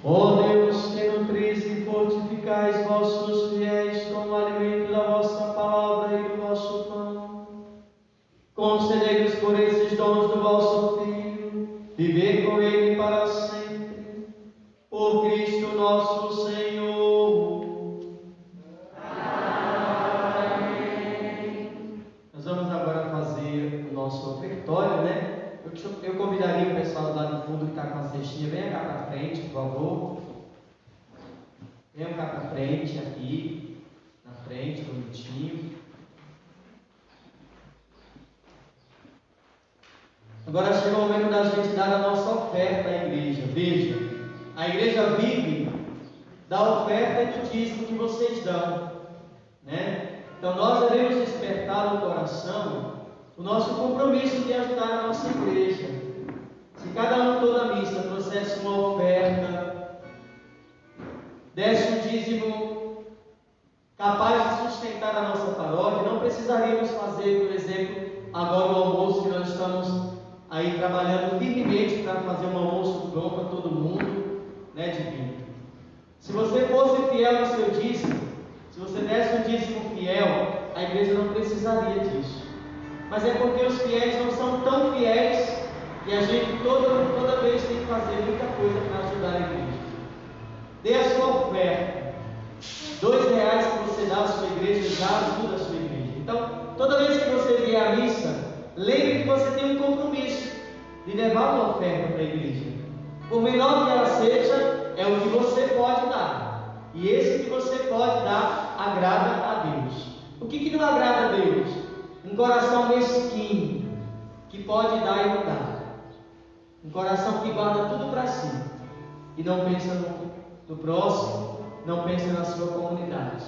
Ó Deus, que nutris e fortificais vossos fiéis com o alimento da vossa palavra e do vosso pão, concedei-nos por esses dons do vosso Filho, viver com Ele para sempre, por Cristo nosso Senhor. Amém. Nós vamos agora fazer o nosso ofertório, né? Eu convidaria o pessoal lá do fundo que está com a cestinha, venha cá para frente, por favor. Venha cá para frente, aqui, na frente, bonitinho. Agora chegou o momento da gente dar a nossa oferta à igreja. Veja, a igreja vive da oferta e do dízimo que vocês dão, né? Então nós devemos despertar no coração o nosso compromisso de ajudar a nossa igreja. Se cada um toda missa trouxesse uma oferta, desse um dízimo capaz de sustentar a nossa paróquia, não precisaríamos fazer, por exemplo, agora o almoço, que nós estamos aí trabalhando firmemente para fazer um almoço bom para todo mundo, né, divino? Se você fosse fiel no seu dízimo, se você desse um dízimo fiel, a igreja não precisaria disso. Mas é porque os fiéis não são tão fiéis que a gente toda vez tem que fazer muita coisa para ajudar a igreja. Dê a sua oferta. R$2 que você dá à sua igreja já ajuda a sua igreja. Então, toda vez que você vier à missa, lembre que você tem um compromisso de levar uma oferta para a igreja. Por menor que ela seja, é o que você pode dar. E esse que você pode dar agrada a Deus. O que não agrada a Deus? Um coração mesquinho, que pode dar e não dar. Um coração que guarda tudo para si e não pensa no próximo, não pensa na sua comunidade.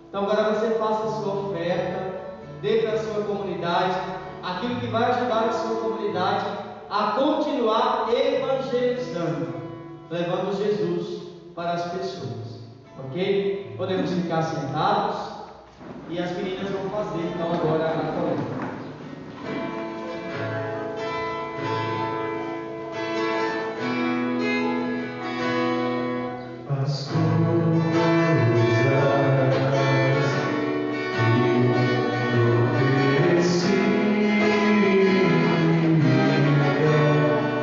Então agora você faça a sua oferta, dê para a sua comunidade aquilo que vai ajudar a sua comunidade a continuar evangelizando, levando Jesus para as pessoas. Ok? Podemos ficar sentados. E as meninas vão fazer então agora a coleta. As coisas que eu ofereci,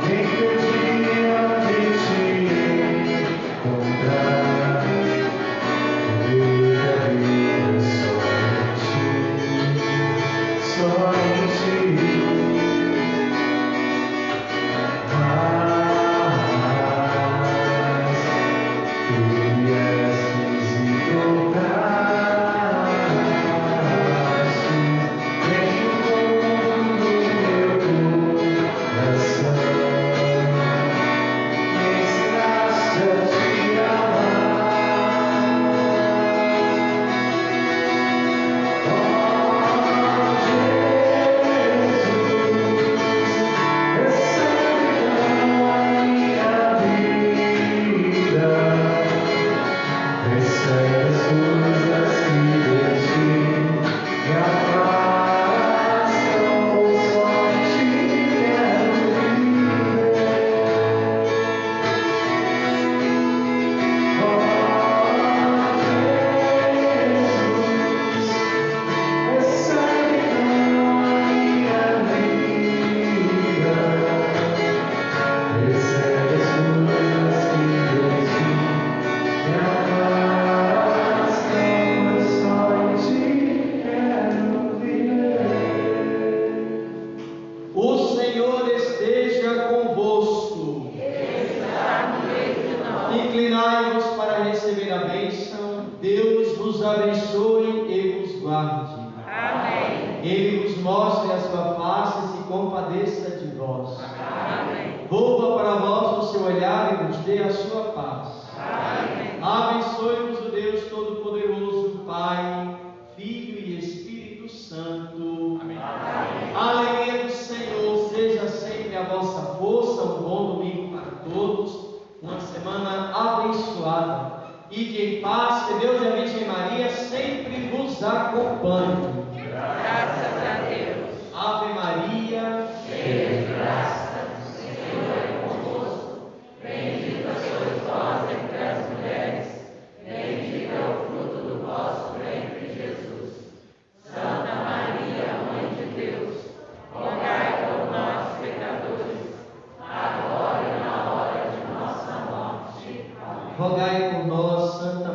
em teu dia de dê a sua paz. Amém. Abençoe-nos o Deus Todo-Poderoso, Pai, Filho e Espírito Santo. Amém. A alegria do Senhor seja sempre a vossa força. Um bom domingo para todos. Uma semana abençoada. Ide em paz, que Deus e a Virgem Maria sempre vos acompanhem. Graças a Deus. Ave Maria, Cheia de graça, o Senhor é convosco. Bendita sois vós entre as mulheres. Bendito é o fruto do vosso ventre, Jesus. Santa Maria, Mãe de Deus, rogai por nós, pecadores, agora e na hora de nossa morte. Amém. rogai por nós, Santa